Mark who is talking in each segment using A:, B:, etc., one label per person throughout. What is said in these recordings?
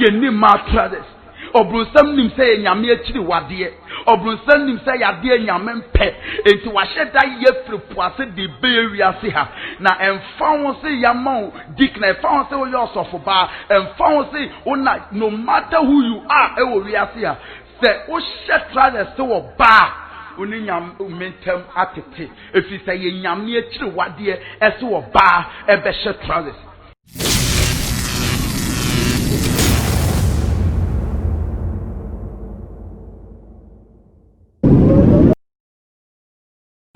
A: ye ni matrades obronsam nim say nyame akiri wade obronsam nim say yade nyame mpe enti waheda ye fripuase de bewiase ha na emfa won say yamon dik na emfa won say wo yosofo ba emfa won say una no matter who you are e wo wiase ha say wo shetrades say wo ba oni nyam mentem atete efi say ye nyame akiri wade e say wo ba e be shetrades.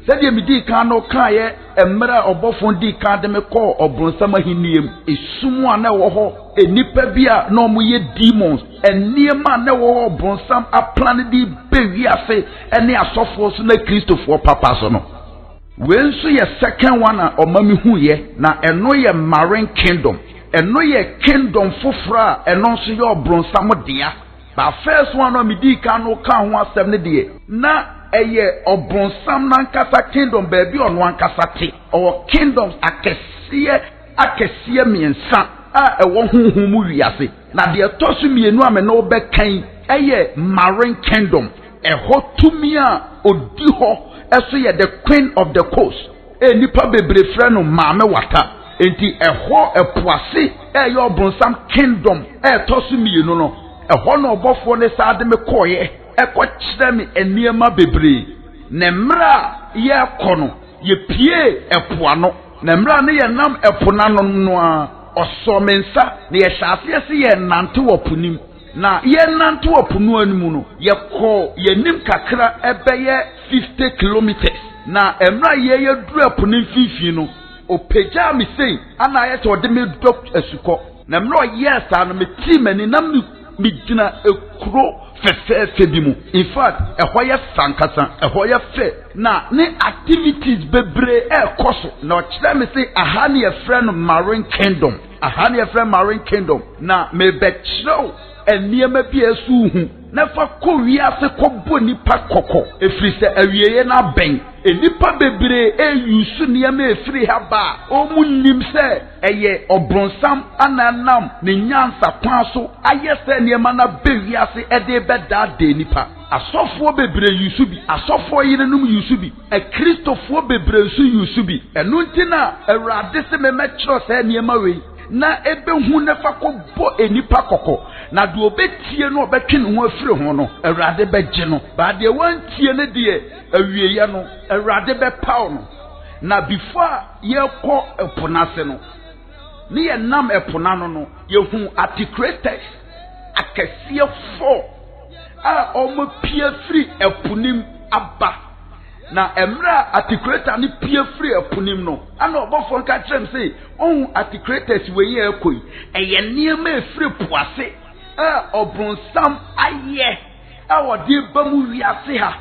A: Sɛdeɛ medi kan no kaayɛ mmara ɔbɔfo di kan de me kɔ ɔbronsam ahiniem esum a na ɛwɔ hɔ enipa bi a na ɔmo yɛ demons nneɛma a na ɛwɔ hɔ ɔbronsam aplan de bewiase ɛne asɔfoɔ so na kristofoɔ papa so no wei nso yɛ second one a ɔma me hu yɛ na ɛno yɛ marine kingdom ɛno yɛ kingdom foforɔ a ɛno nso yɛ ɔbronsam dea ba first one a medi kan no ka ho asɛm ne deɛ na eye obronsam nankasa kingdom baby ono ankasa te o kingdoms akesiye miensa a ewo honhom mu wiase na de etosu mienu ame na obekan eye marine kingdom eho tumi a odi ho eso ye the queen of the coast nipa bebre frɛ no maame wata enti eho epoase eye obronsam kingdom etosu mienu no eho no obofo ne sa de me koye ekɔkyerɛ me eniema bebree na mmra ye kɔ ye pie epoano na mmra ne ye nam eponano no a ɔsɔmensa na ye hyase se ye nante wopunim na ye nante wopunu animu no ye kɔ ye nim kakra ebeye 50 kilometers na mmra ye duru eponim fifi no opagya me sei ana ye to de me dok asukɔ na mmra ye sa no me team ani na me gina ekuro fefe bi mu in fact ehwoye sankasa ehwoye fe na ne activities bebre ekoso na ochire me say ahani e friend marine kingdom ahani e friend marine kingdom na me bekiro eniema bi esu hu na fa ko wiase ko bo nipa kokko efiri se awieye na ben enipa bebre eyusu niema efiri ha ba omunnim se eye obronsam ananam ne nyansa kwan so ayese niema na bewiase ede beda de nipa asofo bebre yusu bi asofo yirenum yusu bi kristofo bebre su yusu bi enu ntina awurade se me mekiro se niema we na ebe hu ne fa ko bo enipa kokko na de obetie no obetwe ne ho afire ho no awurade begye no ba de wantie ne de awieye no awurade be paw no na before ye kɔ eponase no ne ye nam eponano no ye hu articulated akɛseɛ 4 a ɔmo pie free eponim aba na emra articulator ni pie free eponim no ana obofo nka kyerem say on articulators we ye ekoi eye niema efiri poase obronsam aye a wode ba mu wiase ha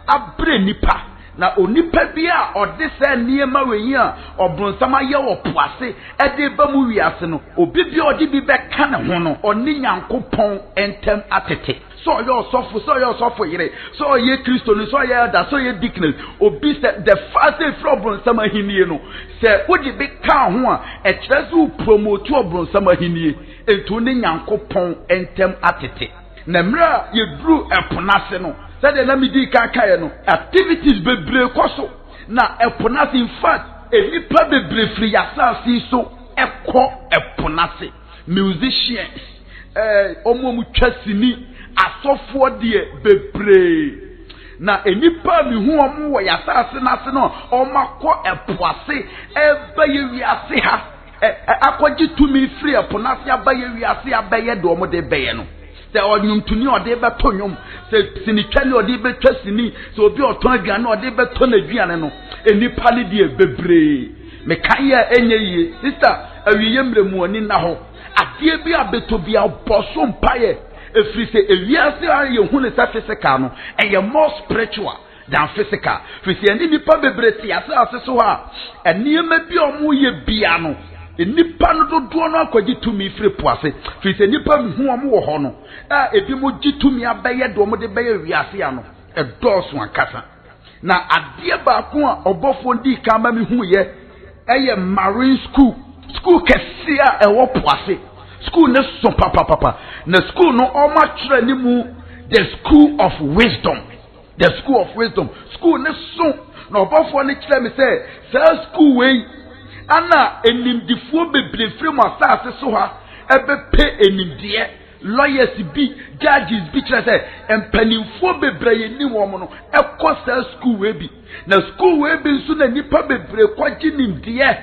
A: abre nipa na onipa bi a ode se niema we yi a obronsam aye wo poase ede ba mu wiase no obi bi ode bi be ka ne ho no oni nyankopɔn entem atete so your suffer yere so ye Christo no so ye elder so ye deacon obi se the first obronsam ahinie no se wodi be ka ho a e kyerɛ so promote obronsam ahinie etu ne nyankopɔn entem atete na mra ye dru eponase no se de na midi kakaye no activities bebre koso na eponase in fact enipa bebre free asasi so ekɔ eponase musicians omomu twasini asofo de bebre na enipa mi hu omo wo yasase na se no omakɔ epoase ebaye wiase ha akɔgye tumi free eponase abaye wiase abaye de omo de beye no se onyumtuni ode beto nyum se sinitwani ode betwasini se obi oton aduane ode beto na aduane no enipa ne de bebre me kan ya enye yie sister awiye mremu oni na ho ade bi abeto bi aboso mpaye efiri se ewiase aye hu ne sa physical no eye more spiritual than physical fisi eni nipa bebre ti ase so ha eniema bi omo ye bia no enipa no dodo no akwaji tumi free poase fisi nipa hu omo wo ho no ebi mo gitumi abaye do omo de baye wiase ya no edoso akasa na ade ba ko a obofo ndi kama mi hu ye eye marine school kesia ewo poase school ne so papa na school no o ma tire ni mu the school of wisdom school ne so na obofo ne kire me say school we ana enimdifo bebre free mo asase so ha ebe pe enimdie lawyers bi judges bi kire say empanimfo bebre ye ni wo mo no ekọ school we bi na school we bi nso na nipa bebre kwaji nimdie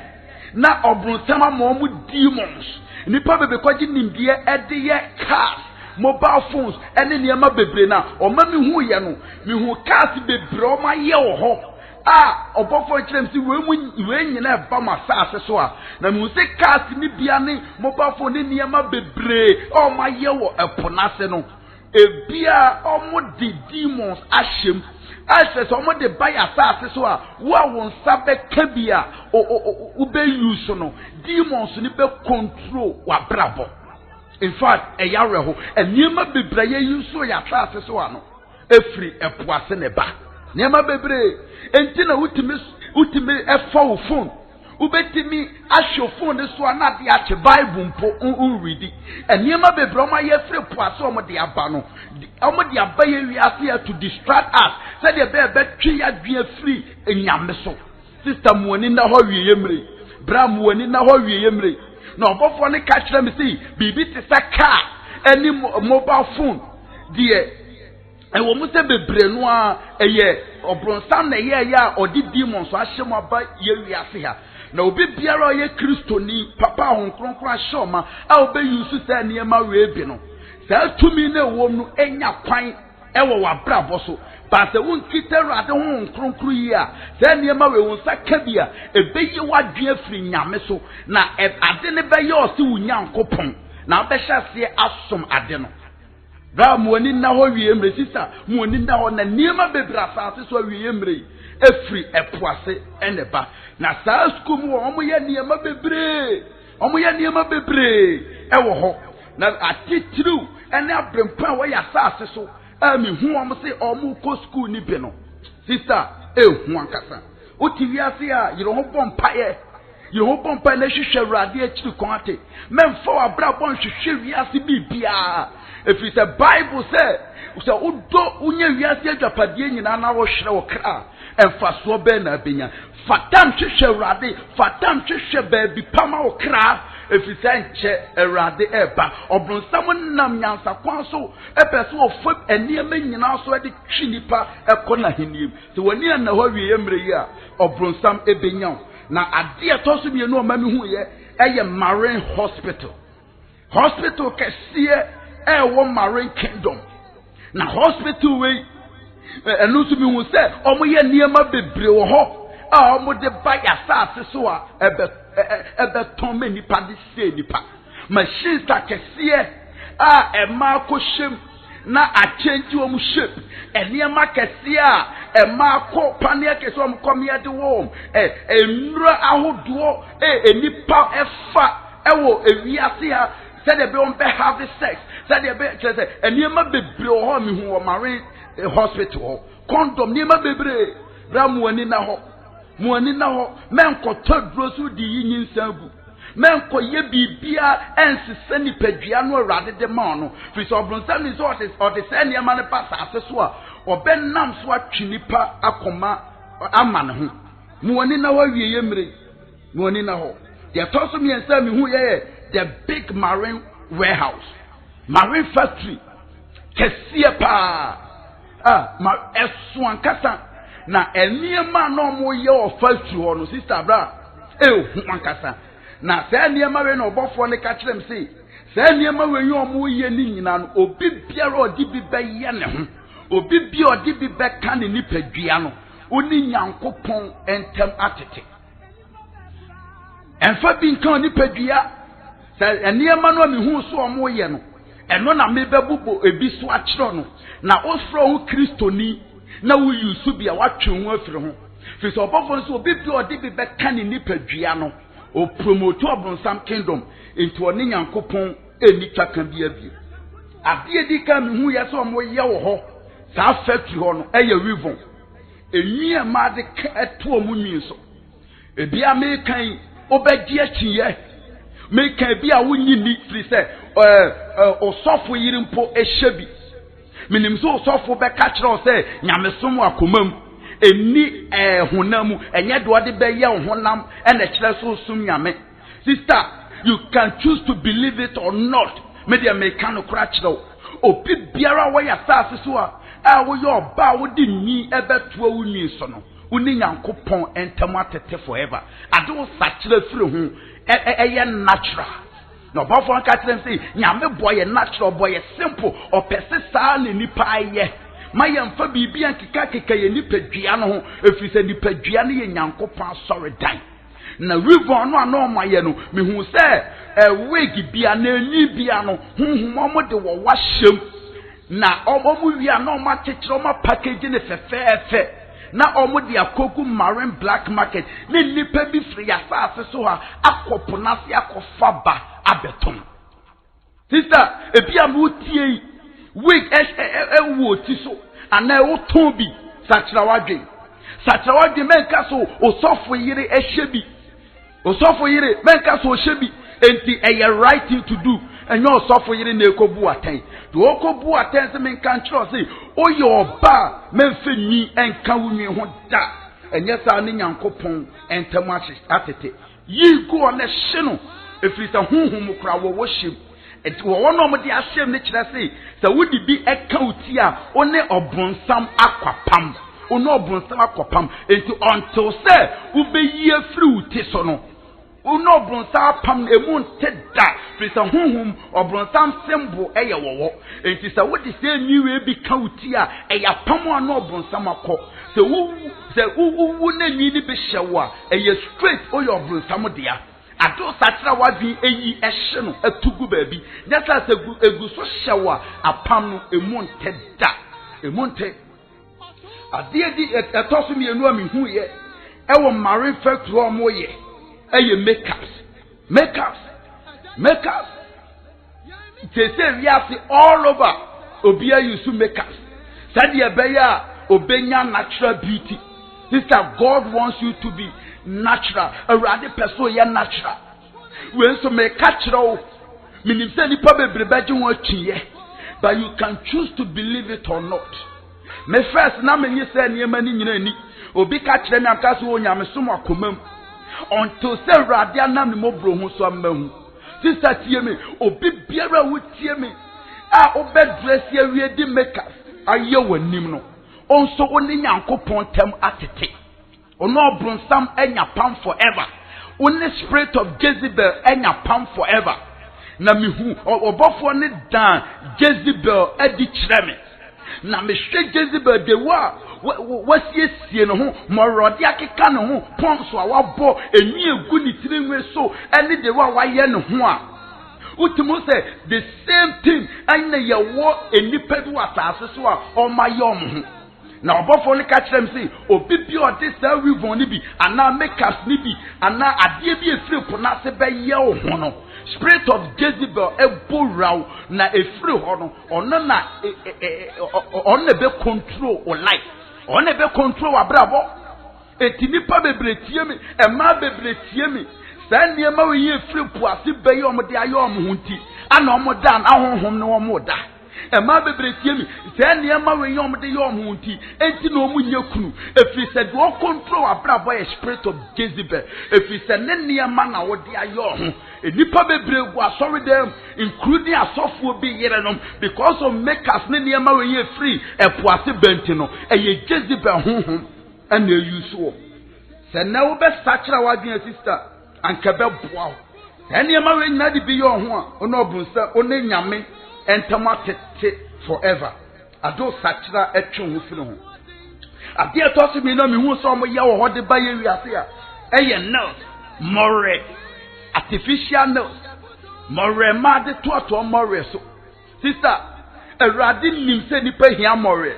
A: na obrunsama mo mu demons nipa bebre kwaji nimdie ede ye cars mobile phones ene niema bebre na o ma mi hu ye no mi hu cars bebre o ma ye wo ho obofo kirem si we nyina ba ma saase so a na mi se cars ni bia ni mobile phone ni niema bebre o ma ye wo eponase no ebia o mo di demons ahyem access o mo de buy saase so a wo won sabe kabia o be use no demons ni be control wa brabo. In fact, a yareho, and Nima Bebre, you saw your classes one. Every epoise ne ba. Nema Bebre, and Tina ultimate a foul phone. Ubetimi, ask your phone, this one not the Arch Bible for read it. And Nima Bebroma, ye free poisson of the Abano. Almost the Abaye we are here to distract us. Said the bear tree at be free in Yameso. Sister Moanina Hori Yemri, Bram Moanina Hori Yemri. No, but for the catch them see, BB is a car, any mobile phone, dear. And we must be brainois a year, or bronsan a year, or did demons, so I shall buy ye here. No, be Biara ye Christoni, Papa on Cronqua Shoma, I'll be used to say near my rabino. Sell to me no one, any pint, ever bravo. But the one kitter at the home concluya, then near my own Sakabia, a baby what Jeffrey Yameso. Now, if I didn't buy yours to young coupon, now they shall see us some adeno. Ram one in now, we embrace sister, Moonina on the near my baby assassins, so we embrace a free a poisse and a bar. Now, Sal school, Omoya near my baby, Omoya near my baby, ever ho. Now, I did through, and now bring power your assassins so. Who am say ko school ni beno sister hu ankasa o tv ase a you don't bomb paye na hwehwe rade akiri konate men for abra bon hwehwe wiase bibia if it's a bible say udo unye wiase adwapade nyina na wo hwere wo kra emfaso be na benya fatam hwehwe rade fatam hwehwe ba bi pama wo kra if it's a rade eba obronsam nam nyansa kwan so epeso of eniema nyina so de twinipa ekona henim so wani na ho wie mre yi a obronsam ebenya na ade etoso mienu o ma mi hu ye eye Marine Hospital kese wo Marine Kingdom na hospital we enu so mi hu se omo ye niema bebre wo ho a omo de ba ya saase so a ebe ton me nipa de se nipa machines akese a ma ko shem na a change wo mu shape eniema kese a ma ko pane kese wo mu komia de wo enura ahodo enipa efa ewo ewiase ha said they be on have the sex said they be say eniema bebre ho mi hu wo Marine Hospital condom niema bebre ramu ani na ho muani na ho menko todro so di yin nsagu menko ye bibia ensese ni padua no awrade de ma no fi so obronsam ni so o de se ne ma ne pasa ase so a obenam so atwinipa akoma ama ne ho muani na ho wie ye mre muani na ho de toso mi ensa mi hu ye the big marine warehouse marine factory kesie pa ma esu ankasa na eniema no mo ye o factory ho no sister bra hu ankasa na se eniema we no obofo ne ka kirem sei se eniema we yi o mo ye ni nyina no obi biara odi bi be ye ne ho obi bi odi bi be ka ne nipadua no oni nyankopon entem atete enfa bi nkan nipadua se eniema no mi hu so o mo ye no eno na me bebubo ebi so a kire no na osfro hu kristoni na wo yusu bia watwe ho afiri ho fi so obofo so obi bi odi bi be ka ne nipadua no o promote Obronsam Kingdom into oni nyankopon eni twaka bia bi ade edi ka me hu ye so mo ye wo ho sa factory ho no eye wivon enyi ma de ka eto mu nwi so ebia me kan obedi achiye make a be a winning need free say or software yirimpo a shebi. Minim so software be catch or say Yamesumu akumum. Eni hunamu enye doade be ye honam and a chere so sum yame. Sister, you can choose to believe it or not. Media mekano krachro. Obi biara wa ya sase so a wo yo ba wo di ni ebeto wo ni so no. Uni Nyankopon entamu atete forever. Ado sachire firi ho eye natural. No ba for ka tell them say nyame boy natural boy simple or persisa le nipa aye. Maye mfa bibia nkika ye nipadua no ho efise nipadua ne ye Nyankopon asore dan. Na river no ano maye no mehu se wig bia na eni bia no honhom de wo wahyem na omomu wia na ma chechiro ma package ne fefefe na omudi akogu marine black market ne nipa bi free asase so ha akopo na se akofa ba abeton. Sister ebia mu tie wig wo ti so ana wo ton bi sakrawadwe menka so osofo yire ehyebi osofo yire menka so ohyebi enti eye right thing to do enyo osofo yire na ekobu aten do okobu aten se menka nchro se oye oba menfe ni enka wunwi ho da enye sa ne Nyankopon entamu atete yi go na hye no efrisa hunhum kra wo hyem enti wo no mo de ahyem ne kire se sa wudi bi eka uti a one obonsam akwapam ono obonsam akwapam enti until say ubeyi afri uti so no ono obonsam pam emu nteda frisa hunhum obonsam sembo eye wowo enti sa wudi se niwe bi ka uti a eya pam ono obonsam akọ se wu na nyi ni be hyewa eye straight oyo obonsam dia ado satra wadwi eyi ehye no atugu baabi nyasa se egu so hyewa apam no emu nteda emu nteda adie di etoso mi enu amihu ye ewo marine factory omo ye eye makeups they say we have all over obia use makeups said ye beya obenya natural beauty. Sister, God wants you to be natural. A radi person ye natural when so me catch ro minim say ni pa bebre won twiye but you can choose to believe it or not. Me first na me say niema ni nyina ni obi ka kire me amka so onyame som akomam until say radi anam ni mobro hu so amahu. Sister tie me obi biara wo tie me a obedress ye wie di makers aye wanim no onso oni Nyankopon tem atete ono obronsam enya pam forever only spirit of Jezebel enya pam forever na mihu obofo ne dan Jezebel edi kire me na me hwe Jezebel de wasiesie no ho morode akeka no ho ponso a wabo eni egu ni tirinwe so eni de waye no ho a utimu say the same thing anya ye wo enipa bi wasase so a o mayom ho na obofo ne ka kire me say obi bi o de sa wivon ni bi ana makers ni bi ana ade bi efiri po na se be ye wo ho no spirit of Jezebel eboraw na efiri ho no ono na ono be control o life ono be control abrabo etinipa bebretie me ema bebretie me sa niema we ye efiri po ase be ye omde aye omhunti ana omodan ahonhom ne omoda ema bebretie me sa niema we ye omde ye omhunti enti na omunye kunu efiri se do control abrabo ye spirit of Jezebel efiri se ne niema na wo de aye ohun enipa bebregu asori dem including asofo bi yerenom because of makers ne niema we ye free epoase benti no eye Jezebel honhom ana yusuo se na wo be sachira wadwen sister anka be boa niema we nyina de bi ye ohun a ono obunsa ono nyame entama tete forever ado sachira etwe ho firi ho ade etosi mi na mi hu so mo ye wo hode ba ye wiase a eye no more artificial nose more mad to more so sister erade nim se nipa hia more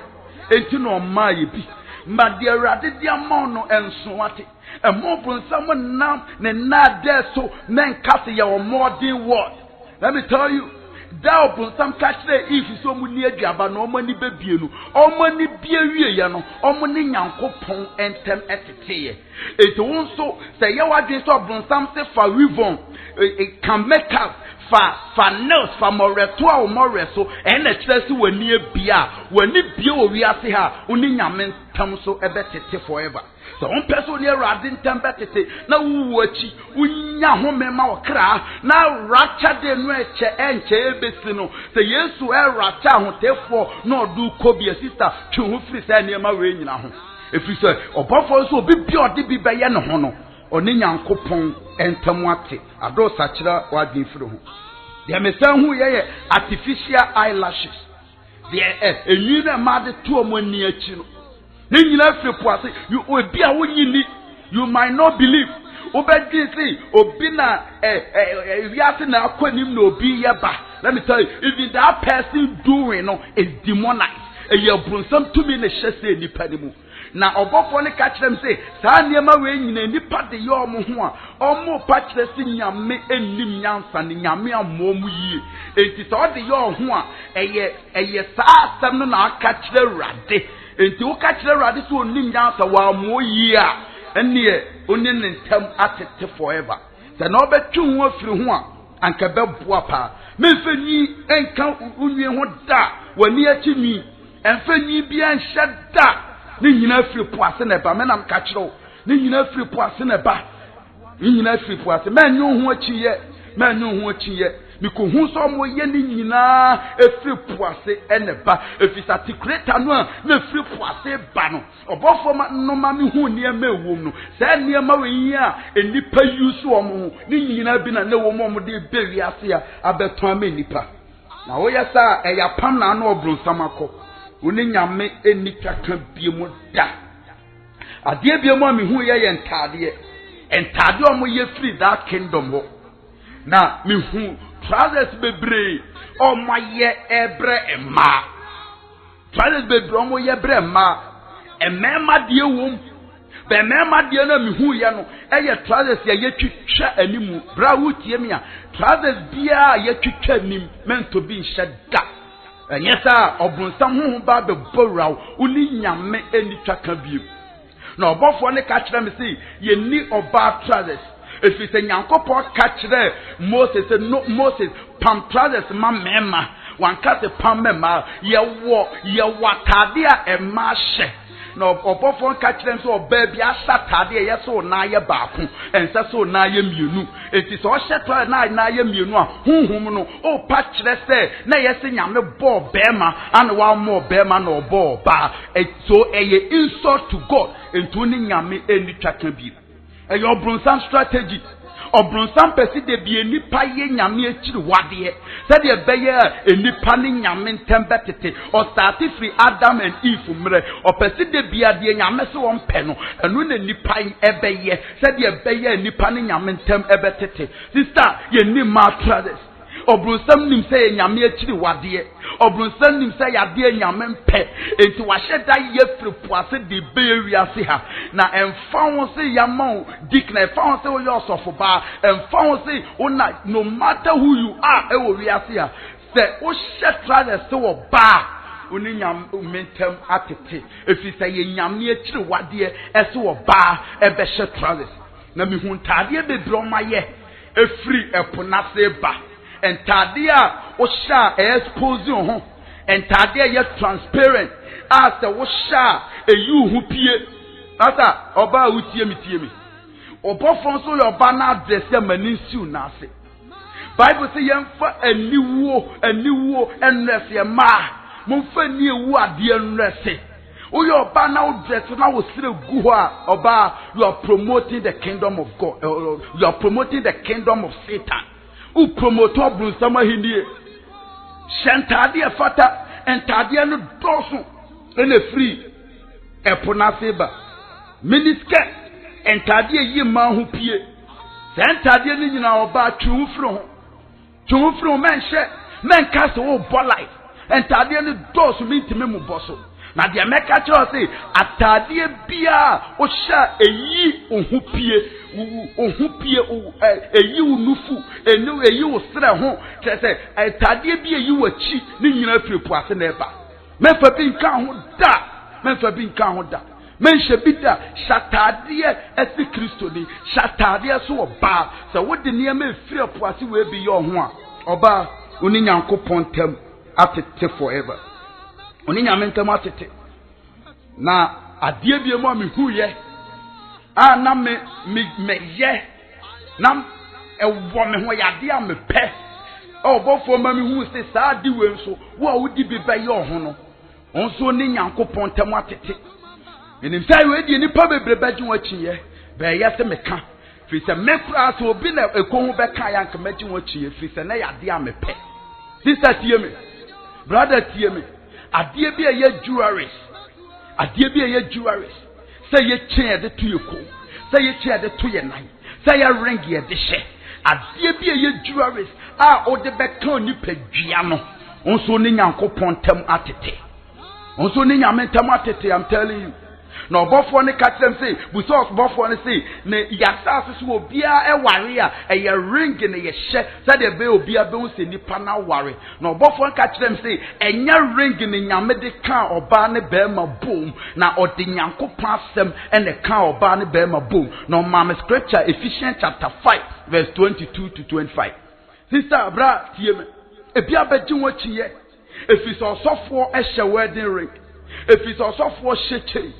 A: enti no ma ye bi ma de erade dia ma no enso ate emo brunsam nam ne na de so men kase ye o modern world. Let me tell you, da obonsam kachre if so mu ni aduaba no omani bebie no omani bie wie ye no omani nyankopon entem eteteye eti wonso say ye wadwen so obonsam se fa wivon it can make us fa nails fa moreto a moreso na kire se wani bia wani bie owi ase ha oni nyame ntam so ebetete forever. So on person near radin tempete na wuwachi unya homema wakra na racha de no eche enche ebesi no se Yesu racha hotefo no du kobi sister twu hu free say niam we nyina ho efiri say obofo so obi bi ode bi beye ne ho no oni nyankopon entamu ate ado sachira wadin firi ho de mesan hu ye artificial eyelashes de enyi na ma de to omani achi no you obi a wonyini you might not believe obedi say obi na wiase na akwanim na obi yeba. Let me tell you, even that person doing no is demonized. Eye brunsam to me na hyese nipa ne mu na obofo ne ka kire m say saa niema we nyina nipa de ye omo ho a omo pa kire si nyame ennim nyansa ne nyame amomu yie enti so de ye ho a eye saa asem no na aka kire rade enti wo ka kire rade so onnim nyansa wa mo yie a ene oni ne ntam atete forever se na obetwu ho afiri ho a anka beboa pa memfanyi enka unwie ho da wani achi mi emfanyi bia nhye da ni nyina firi po ase na ba menam ka kire ni nyina firi po ase na ba ni nyina firi po ase menyu ho achi ye mikohu so mo ye ni nyina efiri po ase ene ba efisa tikreta no a na firi po ase ba no obofo no ma mi hu ne ma ewom no sa ne ma we yi a enipa yusu omo ni nyina bi na wo mo de bewi ase a abeton ama enipa na wo ya sa eya pam na no obronsam akọ woni nyame enika ka biemu da ade biemu a mi hu ye entade omo ye free that kingdom ho na mi hu trousers bebre omo ye ebre ema trousers bebre omo ye ebre ema emema de wom be mema de na mi hu ye no eye trousers ye twitwa animu bra wutie mi a trousers bia ye twitwa anim mento bi nhye da enyesa obunsam hu ba be boraw uni nyame eni twaka biem na obofo ne ka kire me sei ye ni oba trousers if it's a nyankopo ka kire Moses no Moses pam trousers ma mema wan ka se pam mema ye watade a ema hye na obofo ka kire so oba bia satade ye so na ye baako ensa so na ye mienu enti so hye to na ye mienu a hunhum no o pa kire se na ye se nyame bo bema and wa mo bema na obo ba so eye insult to God enti oni nyame eni twaka bi your bronsam strategy or bronsam pesi de bi enipa ye nyame akiri wade said ye beye enipa ni nyame ntembetete or start free Adam and Eve mre or pesi de bi ade nyame se won pe no enu na nipa ebeye said ye beye enipa ni nyame ntem ebetete sister ye ni matters obronsam nim say nyame akiri wade obronsam nim say yade nyame mpe enti wa hyeda ye firi poase de bewi ase ha na emfa won say yamon dik na emfa won say wo yosofo ba emfa won say una no matter who you are e wo wi ase ha say wo shetra de say wo ba oni nyam mentem atete efi say ye nyame akiri wade ese wo ba e be shetra na mi hu ntade bebre ma ye efiri eponase ba entade a o sha expose ho entade ye transparent as the wo sha eyu hu pie asa oba utie mi obofon so your ba na address ya maninsiu na ase Bible say yemfa aniwo enrese ma momfa ni ewu ade enrese o your ba na address na wo sire gu ho a oba you are promoting the kingdom of God you are promoting the kingdom of Satan u promoter brunsama hindie shantade afata entade no doso ene free eponaseba miniske entade yi ma ho pie entade ni nyina oba twufro menhye menka se wo bo life entade no doso mintime mu boso na de meka kire say atade bia o hya eyi ohupie eyi unufu enu eyi usre ho say atade bia eyi wachi ni nyina firepu ase na eba mefa bi nka ho da menhye bi da shatade esi Kristo ni shatade so oba so wode niam efirepu ase we bi yo ho a oba oni Nyankopon tem atete forever oni nyamentem atete na adie bie mo mehu ye na me ye na ewo me ho yade a me pe obofo ma mehu se saa di we nso wo a wodi bi ba ye ho no onso ni Nyankopon tem atete enim sai we di nipa bebre baji wachi ye be ye se meka fi se mekra so obi na ekohu be ka ya nka maji wachi ye fi se na yade a me pe sister tie me brother tie me adie bi ye jewelries say ye chain de to ye ko say ye chain de to ye nan say ye ring ye de hye adie bi ye jewelries a o de be kan ni padua no onso ni Nyankopon tem atete onso ni nyamentem atete I'm telling you no bofo ne ka tem say buso bofo ne say ne yasa so obia e ware a ye ring ne ye hye say de be obia be unse nipa na ware no bofo ne ka tem say enya ring ne nyame de kan oba ne be ma boom na odi Nyankopon asem ene kan oba ne be ma boom no mama scripture Ephesians chapter 5 verse 22 to 25 sister bra tie me ebia be ji wo chiye efisi osofo e hye wedding ring efisi osofo hye chiri.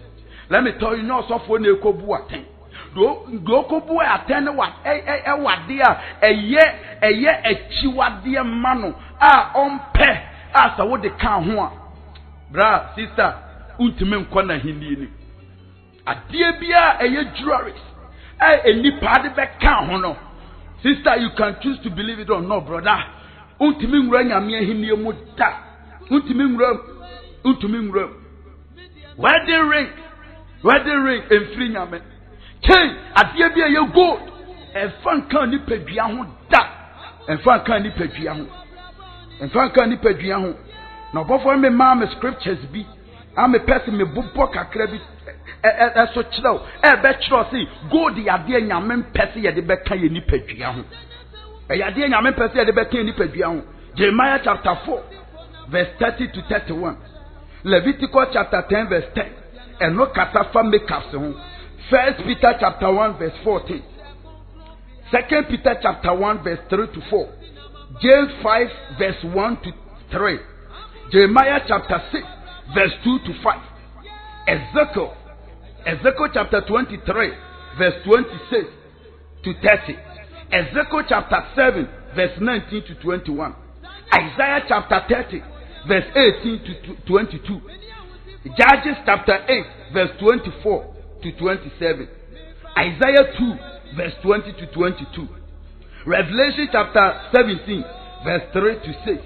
A: Let me tell you, no so for ne kobu aten. Do kobu aten wa wade a eye echiwade mano a ompe a sa wo de kan ho a. Bra sister, untime nkɔ na hini ni. Ade bia eye jewelries. Enipa de be kan ho no. Sister, you can choose to believe it or not, brother. Untime nwura nyame hini mu da. Untime nwura. Wedding ring and free nyame. King adie bia ye gold. Enfan kan ni padua ho da. Enfan kan ni padua ho. Na bofo me ma me scriptures bi. Am me person me bobo kakra bi so chiro. Be chiro say gold yade nyame pese ye de be kan ye ni padua ho. Yade nyame pese ye de be kan ni padua ho. Jeremiah chapter 4 verse 30 to 31. Leviticus chapter 10 verse 10. And no katafa make us home. 1 Peter chapter 1 verse 14. 2 Peter chapter 1 verse 3 to 4. James 5 verse 1 to 3. Jeremiah chapter 6 verse 2 to 5. Ezekiel chapter 23 verse 26 to 30. Ezekiel chapter 7 verse 19 to 21. Isaiah chapter 30 verse 18 to 22. Judges chapter 8 verse 24 to 27. Isaiah 2 verse 20 to 22. Revelation chapter 17 verse 3 to 6.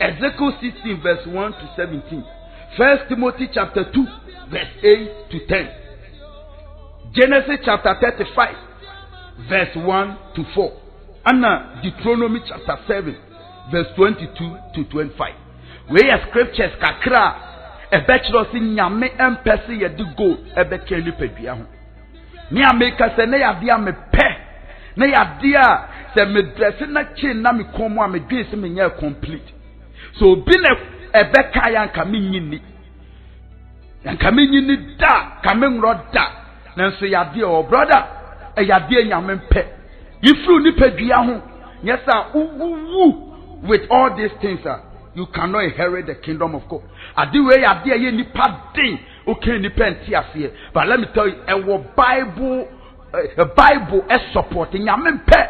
A: Ezekiel 16 verse 1 to 17. 1 Timothy chapter 2 verse 8 to 10. Genesis chapter 35 verse 1 to 4. And Deuteronomy chapter 7 verse 22 to 25. Where are scriptures kakra a bachelor in nyame empese ye di go e be ken ni padua ho me ameka se na ya dia me pe na ya dia se me dress na chi na me komo a me dwe se me nya complete so bi na e be ka ya nka me nyini da ka me nro da na so ya dia o brother e ya dia nyame pe ifru ni padua ho yes sir with all these things you cannot inherit the kingdom of God. Adi we adi ye nipa din okay nipa enti ase. But let me tell you, a Bible support nyame mpe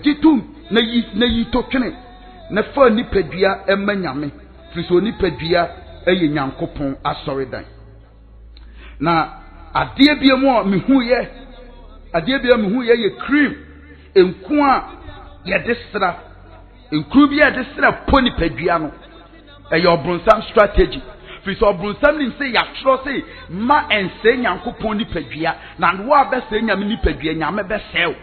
A: gitu na yi to twene na fa nipa dua ema nyame friso nipa dua eye Nyankopon asori dan. Na adi bia mu mehu ye ye cream enku a ye desra nkuru bia de sra poni padua no e your bronsam strategy fi so bronsam ni say ya tro say ma ense Nyankopon ni padua na wo abese nyame ni padua nyame be sew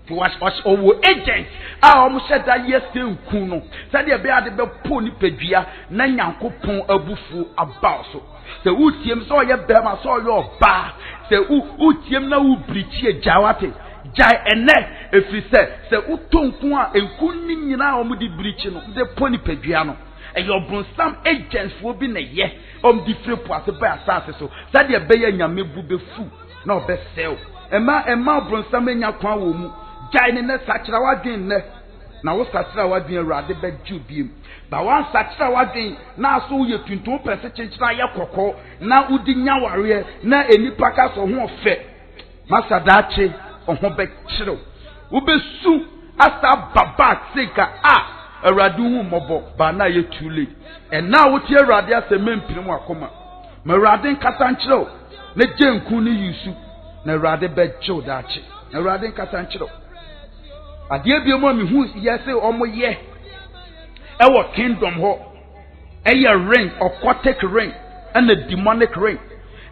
A: was owo agent almost said that yes nkuno said the be ade be po ni pedua na nyankopon abufu about so utiem so ye be ma so ye oba se utiem na ubrichi ejawate jai ene efri se utonku a enku ni nyina omudi brichi no de po ni pedua no your bronsam agents will be na ye different poase by asase so said the be nyame bu be fu na be sell ema bronsam enya kwa wo mu jai ne sachira wadwen ne na wo sachira wadwen awurade be jubiem ba wan sachira wadwen na so ye tuntum pese chenchira ye kokko na udi nyaware na enipa ka so ho ofe masadache oho be chiro wo be su asa baba seka awurade hu mobo ba na ye too late and now wo tie awurade asem mpirim akoma ma awurade nkasa nchiro na jenku ni yusu na awurade be chill dache na awurade nkasa nchiro adie bi mo mi hu yese omo ye ewo kingdom ho eye ring occultic ring and a demonic ring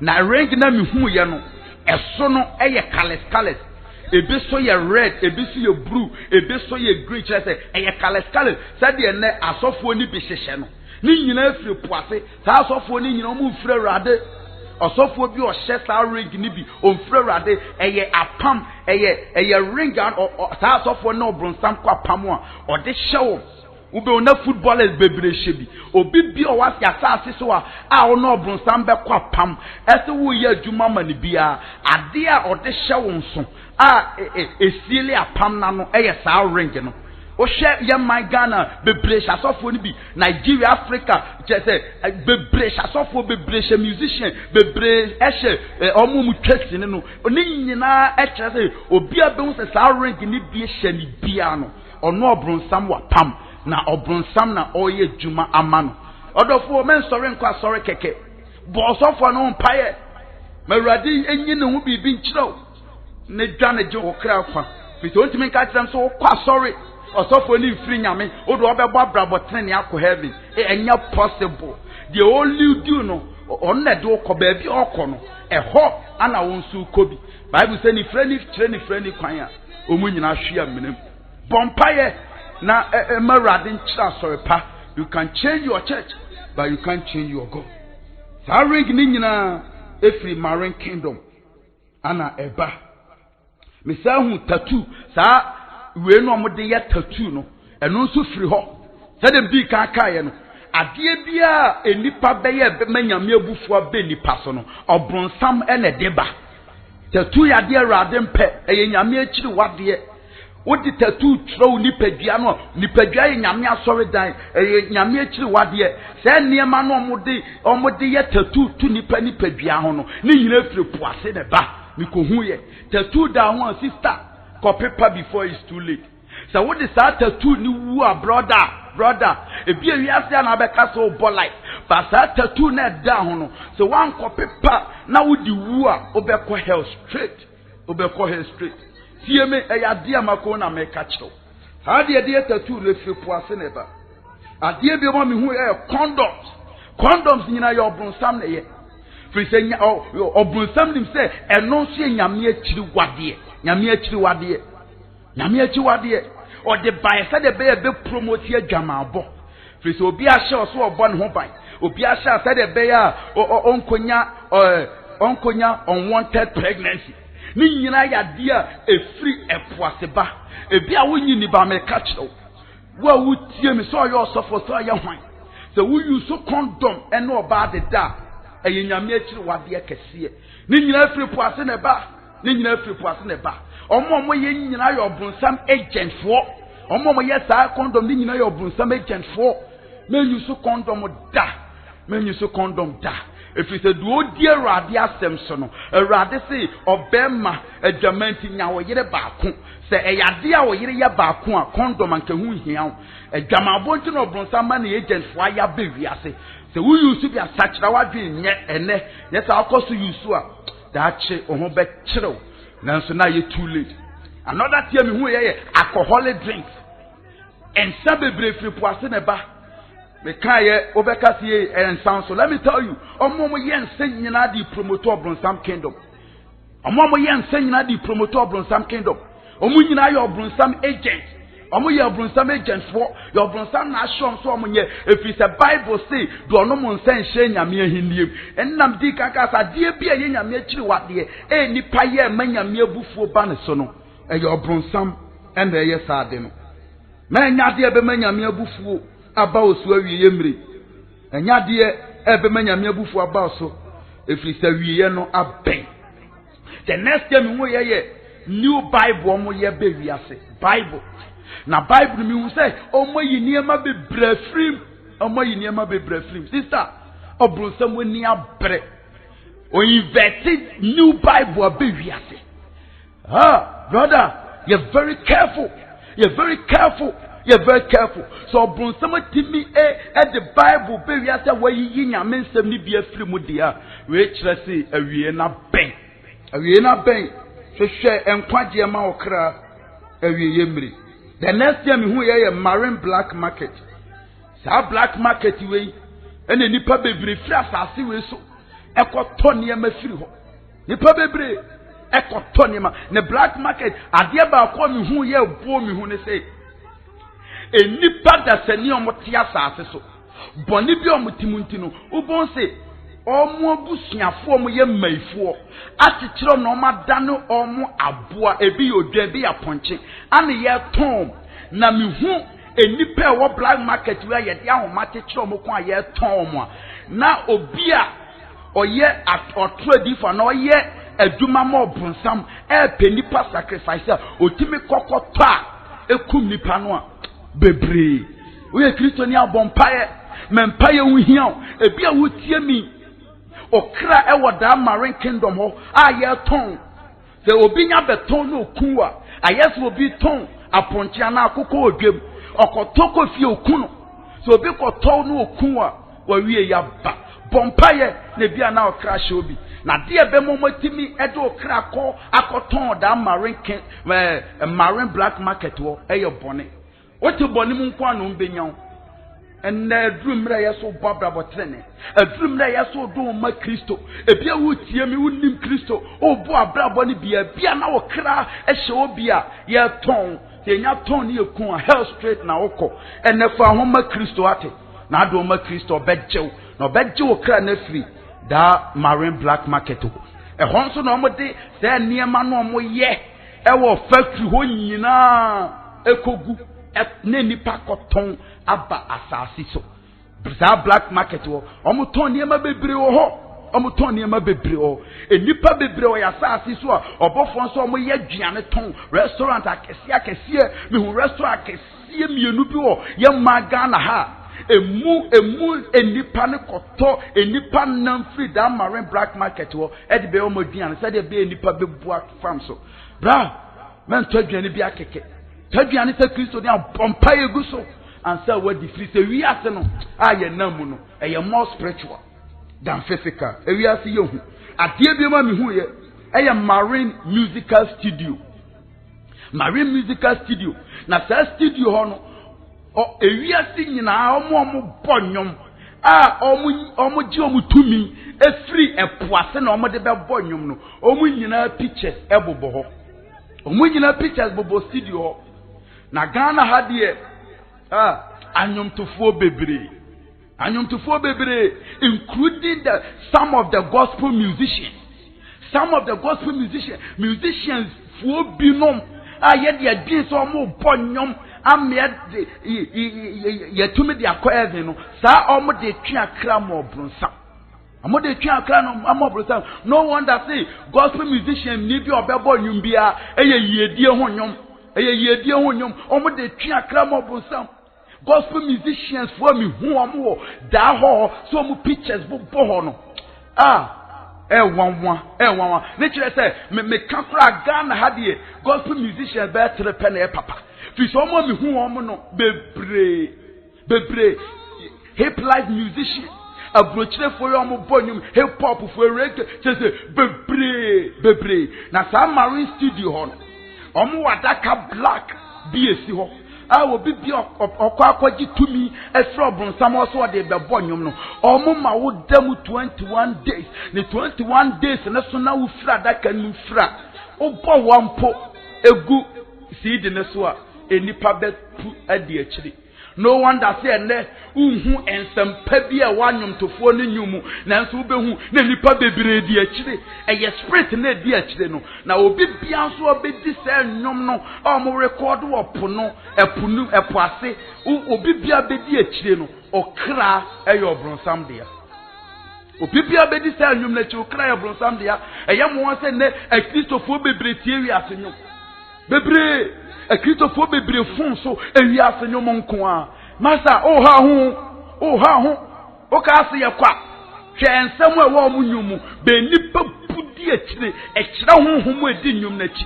A: na ring na mi hu ye no eso no eye kales ebi so ye red ebi so ye blue ebi so ye green chese eye kales said ye ne asofo ni bi hyehyɛ no ni nyina afiri poase sa asofo ni nyina omu mfiri awurade osofo bi o hye sa ring ni bi o mfiri awurade eye apam eye ring and sa asofo na obronsam kwa apam a o de hyew ube ona footballers bebre hye bi obi bi o wasi asase so a ona obronsam be kwa apam ese wo ye adwuma mani bia ade a o de hyew nso esiele apam na no eye sa ring no o hye ye man Ghana bebre hye asofo ni bi Nigeria Africa jese bebre hye asofo bebre hye musician bebre ehye omo mu twesi ne no oni nyina ehye se obi abehu se sa ring ni bi hye ni bia no ono obronsam wa pam na obronsam na oye juma amano odofo men sori nkwa sori keke bo sofo no mpaye mawradi enyi ne hu bibi nchiro ne dwane je okra kwa fiti ontimi nka tiram so kwa sori osofo ni mfiri nyame odo obebo abrabotene ne akọ heaven enya possible the only do no onne de okọ ba bi okọ no eho ana wonsu kobi bible say ni freni kwan a omu nyina hwea menem bompaye na mawradi nchira sori pa you can change your church but you can't change your God. Sa ring ni nyina efiri marine kingdom ana eba misahu tattoo sa we no mo de ya tattoo no eno nso firi ho sa dem bi kan kae no ade bia enipa be ye manyame abufu abe nipa so no obronsam ene deba tattoo ya de awurade mpe eye nyame akiri wade wodi tattoo tro nipadua no nipadua ye nyame asori dan eye nyame akiri wade se niema no omode ye tattoo tu nipadua ho no ni nyina firi poase ne ba mikohu ye tattoo da ho sister paper before it's too late so what is that tattoo ni wu a brother ebi ewiase na be ka so bo life but that tattoo na da ho no so one paper na wudi wu a obekọ hell straight tie me eyade amako na me ka kiro ha de tattoo le fi poase ne ba ade bi mo me hu condoms nyina ye obronsam ne ye frisenya obronsam nim se eno so nyame akiri wade nyame akiri wade o de bai sa de be promote adwamabo frisi obi ahye so obo ne ho ban obi ahye sa de be ya onkonya unwanted pregnancy ni nyina ya de a efri epoase ba ebi a wonyi ni ba me ka kiro wa wutie mi so yo sofo so ya hwan so we use condom ene oba de da eye nyame akiri wade kese ni nyina efri poase ne ba omo ye nyina yo bronsam agent for omo ye sa condom ni nyina yo bronsam agent for menyu so condom da if you say do dear radi asem so no radi say obema adwamanti nyawo yire baako se eyade a wo yire ya baako a condom anka hu hia adwamabo nti no bronsam ma na agent for ya be wiase se wo use bi asachira wadwe nye ene yes akoso use a da che oho be chiro nanso na ye too late another time hu ye alcoholic drinks and sabebre free poase ne ba me kaye obeka sie and sound so let me tell you omo ye nsen nyina di promoter bronsam kingdom Omu nyina yɛ ɔbronsam agent. Omu yɛ ɔbronsam agent for. Yɛ ɔbronsam na ahyɛm so omu nyɛ. If it's a Bible say, do ɔno mo nsa nhyɛ nyame ahindiem. Ɛnam di kaka sa die bi a yɛ nyame akyiri wadeɛ. Nipa yɛ ma nyame abufuo ba ne so no. Ɛyɛ ɔbronsam ɛna ɛyɛ saa de no. Ma nyade ebe ma nyame abufuo aba osu awiye mmiri. Nyade ebe ma nyame abufuo aba so. Efiri sa wiye no abɛn. The next time we hear new Bible omo ye be wiase Bible na Bible mi hu say omo yi niema be brefrim omo yi niema be brefrim sister obronsam woni abre o invented new Bible be wiase brother you're very careful so obronsam timi the Bible be wiase we yi nyame nsem ni bi afiri mu dia we kire say awie na ben awie na ben hwehwe enkwaje ma okra awie yemri. The next time hu ye marine black market. Sa black market we ene nipa bebre firi asase we so ekoto niema firi ho. Nipa bebre ekoto niema ne black market ade ba ko mi hu ye bo mi hu ne say enipa da sani omote asase so boni bi omotimunti no ubon say omo abusuafo omo ye maifo atikyerem na omo adane omo aboa ebi odwa bi aponche ane ye ton na mihu enipa wo black market we ye de ahoma tikyerem ko aye ton omo na obi a oye otradi for na oye adwuma ma obonsam penipa sacrifice otimi kokoto a ekum nipa no a bebre we Kristo ni abompaye mempaye hu hia ebi a wotie mi okra ewoda marine kingdom ho aye ton se obi nya beton no okun a ayes obi ton aponchia na akoko odwem okotoko fie okun no se obi koton no okun a wawie ya ba bompaye na bia na okra hye obi na de ebe momotimi edo okra ko akoton da marine black market wo eye bone wote bone mu nko anu mbenyan and dream ra yeso babra botrene a dream ra yeso do ma Kristo ebia wo tie mi wonim Kristo o bo abrabo ne bia na wo kra ehye obi a ye ton ye nya ton ne ekun hell straight na wokọ enefa ho ma Kristo ate na ado ma Kristo bejew na bejew kra na free da marine black market ho ehon so na omode se niema no omo ye ewo factory ho nyina ekogu ne nipa koton aba asasi so bza black market wo omo ton niema bebre wo ho omo ton niema bebre wo enipa bebre wo ya asasi so obofo so omo ye aduane ton restaurant akese me hu restaurant akese mienu bi wo ye maga na ha emu enipa ne koto enipa nam free da marine black market wo e de be omo aduane se de be enipa bebua farm so bra men to aduane bi akeke taduane se Kristo ni abompa eguso ansa wadi free se wi ase no aye namu no eye more spiritual than physical e wi ase yehu ade bi ma mi hu ye eye marine musical studio na sa studio ho no o e wi ase nyina omo bonyom a omo ji omo tumi e free epoase na omo de be bonyom no omo nyina pictures ebobo ho omo nyina pictures bobo studio ho na Ghana ha de anyomtofo bebre including some of the gospel musicians fo binom ye de adin so mo bonyom ame de yetumi de akoye no sa omo de twa kra mo bronsam no wonder say gospel musician ni bi obebo nyum bia eye yiedie ho nyom omo de twa kra mo bronsam gospel musicians for me who omo da ho so mo pictures bo ho no wanwa ne kire say me kakra Ghana ha de gospel musicians be trepe na papa fi so omo me hu omo no bebre hip life musicians abrochire for omo bonyum hip hop for reggae say bebre na sa marine studio ho omo wadaka black BSC ho obi bi okwaji tumi efro bronsam so de be bonyum no omo ma wo dam 21 days ne 21 days na so na wo fra daka nu fra wo bo wampo egu seed ne so a enipa be pu ade akiri. No wonder say ne unhu ensampa bi a wanyomtofo ne nyumu nanso ubehu na nipa bebre di akire eye spirit na di akire no na obi bia so obedi say nyom no o record wo pono epunu epoase obi bia bedi akire no okra eye obronsam dia obi bia bedi say nyom na chi okra eye obronsam dia eye mo say ne akristofo bebre tie wi asenyo bebre akristofo bebre fun so ewi asenyo monko a masa o ha ho o ka se ye kwa hwe ensem a wo munyumu be nipa budi akire ekira honhom edi nyum na chi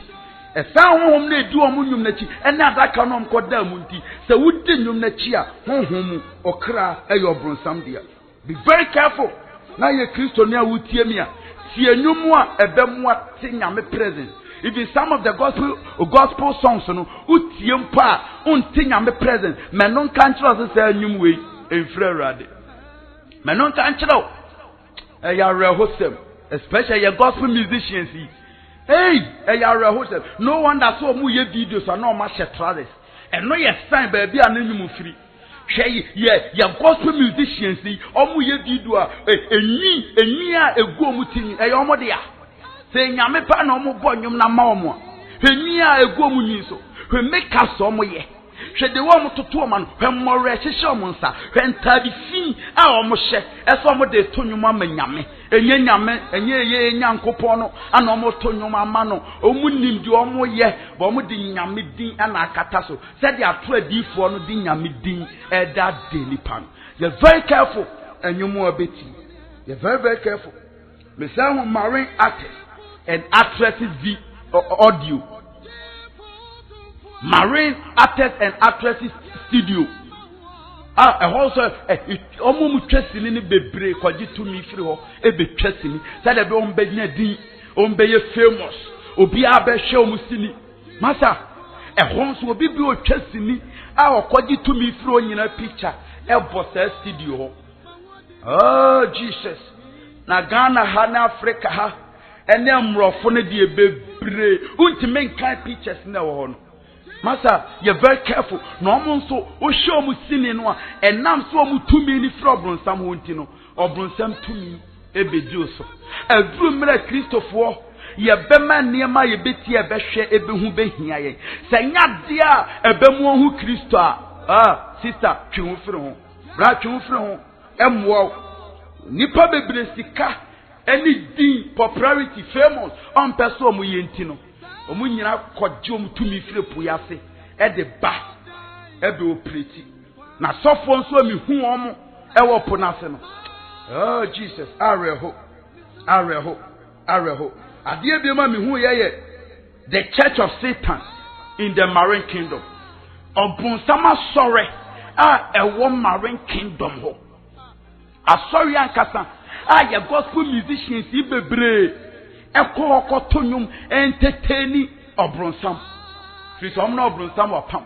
A: esa honhom na edi o munyum na chi ene adaka no mkoda mu nti se wudi nyum na chi a honhom okra eyo bronsam dia. Be very careful na ye Kristo ne a wutie mi a tie nyumu a ebemu ate nyame presence. Even some of the gospel songs, no, utiempa, untinyame present. Menon canchelo say nyum we in frerade. Menon canchelo. Ya rehosem, especially your gospel musicians. Hey, ya rehosem. No wonder so mu ye videos are no match trousers. And no ye sign baby and nyum free. Say your gospel musicians omu ye video a enyi a egu omutini e yomo dia. Say nyame pa na omo bo nyum na ma omo hwemi a egu omu nyi so hwe meka so omo ye hwe de wo omo toto omo no hwe mmore hyehye omo nsa hwe ntadi fin a omo hye eso omo de to nyum ama nyame enye nyame enye ye nyankopon no ana omo to nyum ama no omu nim di omo ye bo omo di nyame din ana akata so said the ato adifo no di nyame din eda daily pan. You're very careful enyumu abeti. You're very careful. Me say marine artists and actresses audio. Marine actors and actresses studio. Also omo mu twesini ni bebre kwaji to mi free ho e be twesini say dey be on be nya din on be famous obi abehwe omu sini masa so obi bi o twesini a okwaji to mi free onyina picture e bossa studio ho. Oh Jesus. Na Ghana ha na Africa ha ene mrofo ne de bebre untime nkan pictures na wo ho no masa you very careful na omo nso o hwe omu sini no a enam so omu tumi ni fro bronsam ho nti no obronsam tumi ebedi oso aduru mra Kristofo ye bema niema ye beti e behwe ebehu behia ye sanya de a ebemu ohu Kristo a sister twi ho firi ho bra twi ho firi ho emwo nipa bebre sika any din popularity famous on person omu yenti no omu nyina kodje omu tumi fire puyase e de ba e be operate na sofo nso mi hu omu e wo ponase no. Oh Jesus, areho ade bi ma mi hu ye the church of Satan in the marine kingdom obun sama sore e wo marine kingdom ho. Asori ankasa your gospel musicians bebre eko okoto nyum entertain obronsam fi so omna obronsam opam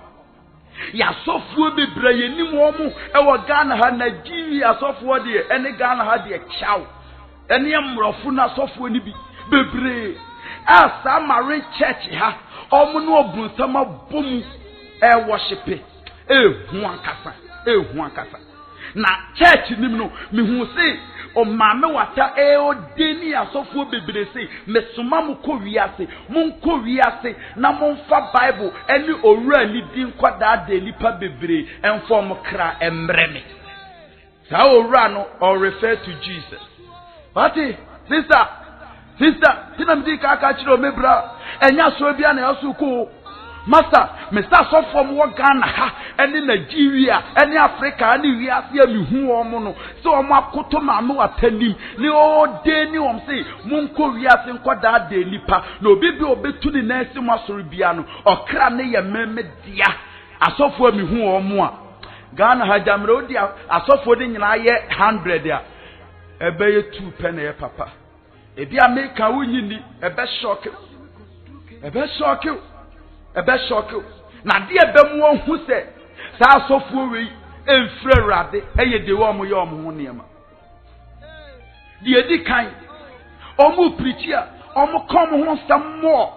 A: ya sofuo bebre yenim omu e wo Ghana ha Nigeria sofuo de ene Ghana ha de chaw ene mrofu na sofuo ni bi bebre asa mare church ha omu no obronsam abomu e worship hu ankasa na church nim no me hu se o mame wata o deni asofo bebre se mesoma mu ko wiase mun ko wiase na mun fa bible eni owura ni din kwada de lipa bebre enfo mo kra emreme sa owura no or refer to Jesus. What sister tinamdi ka aka chiro mebra enya so bia na yaso ko master Mr. so from wo Ghana ha ene Nigeria ene Africa ene wiase amihu omo no so omo akoto maame watanim ni o de ni om say munko wiase nkoda de nipa na obi bi obetu ni na esi masori bia no okra ne ye meme dia asofo amihu omo a Ghana ha jamre odi asofo de nyina ye 100 a ebe ye 2 pen ye papa ebi America wunyi ni ebe shock na de ebemu ohu se sa asofo we enfre rade eye de wo mo ye omo ho niema de edi kan omo preach a omo kom ho sam mo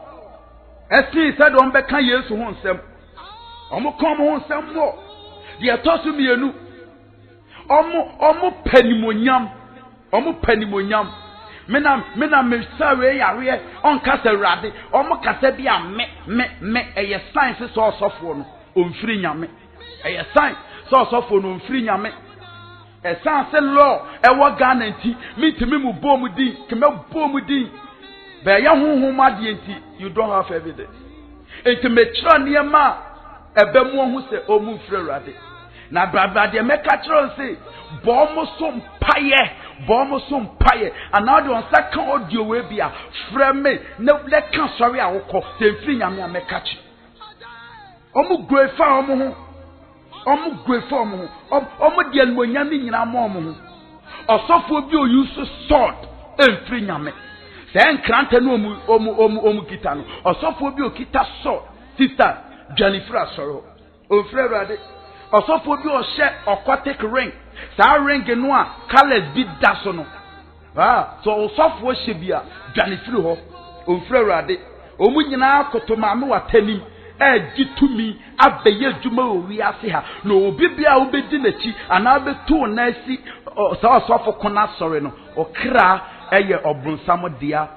A: Esi said on beka Yesu ho nsem. Omo kom ho nsem mo. De tosu mienu. Omo panimonyam. Omo panimonyam. Mena me sawe yare on kasa rade. Omo kasa bia me eye science so osofo no. Omfiri nyame. Eye science so osofo no omfiri nyame. Esanse law ewo Ghana nti mitimi mu bom din keme bom din be ya honhom ade nti you don't have evidence enti me kira niema ebemu ohu se omu frerade na brabra de meka kira se bomo so mpaye ana de on second audio we bia freme na le kan sori awoko se mfiri nyame ameka chi omu grefa omu ho omu grefa omu ho omu de almonyam nyina mo omu ho osofo bi o use sword emfiri nyame se enkrante no omu kita no osofo bi o kita sword sister Jennifer soro o frerade osofo bi o she aquatic ring sa ring no a colors bi daso no so osofo she bia Jennifer ho o frerade omu nyina akotoma me watanim gitumi abeye djuma owi ase ha no obi bia obedi nachi ana betu na asi so osofo kona sori no okra eye obrunsam dia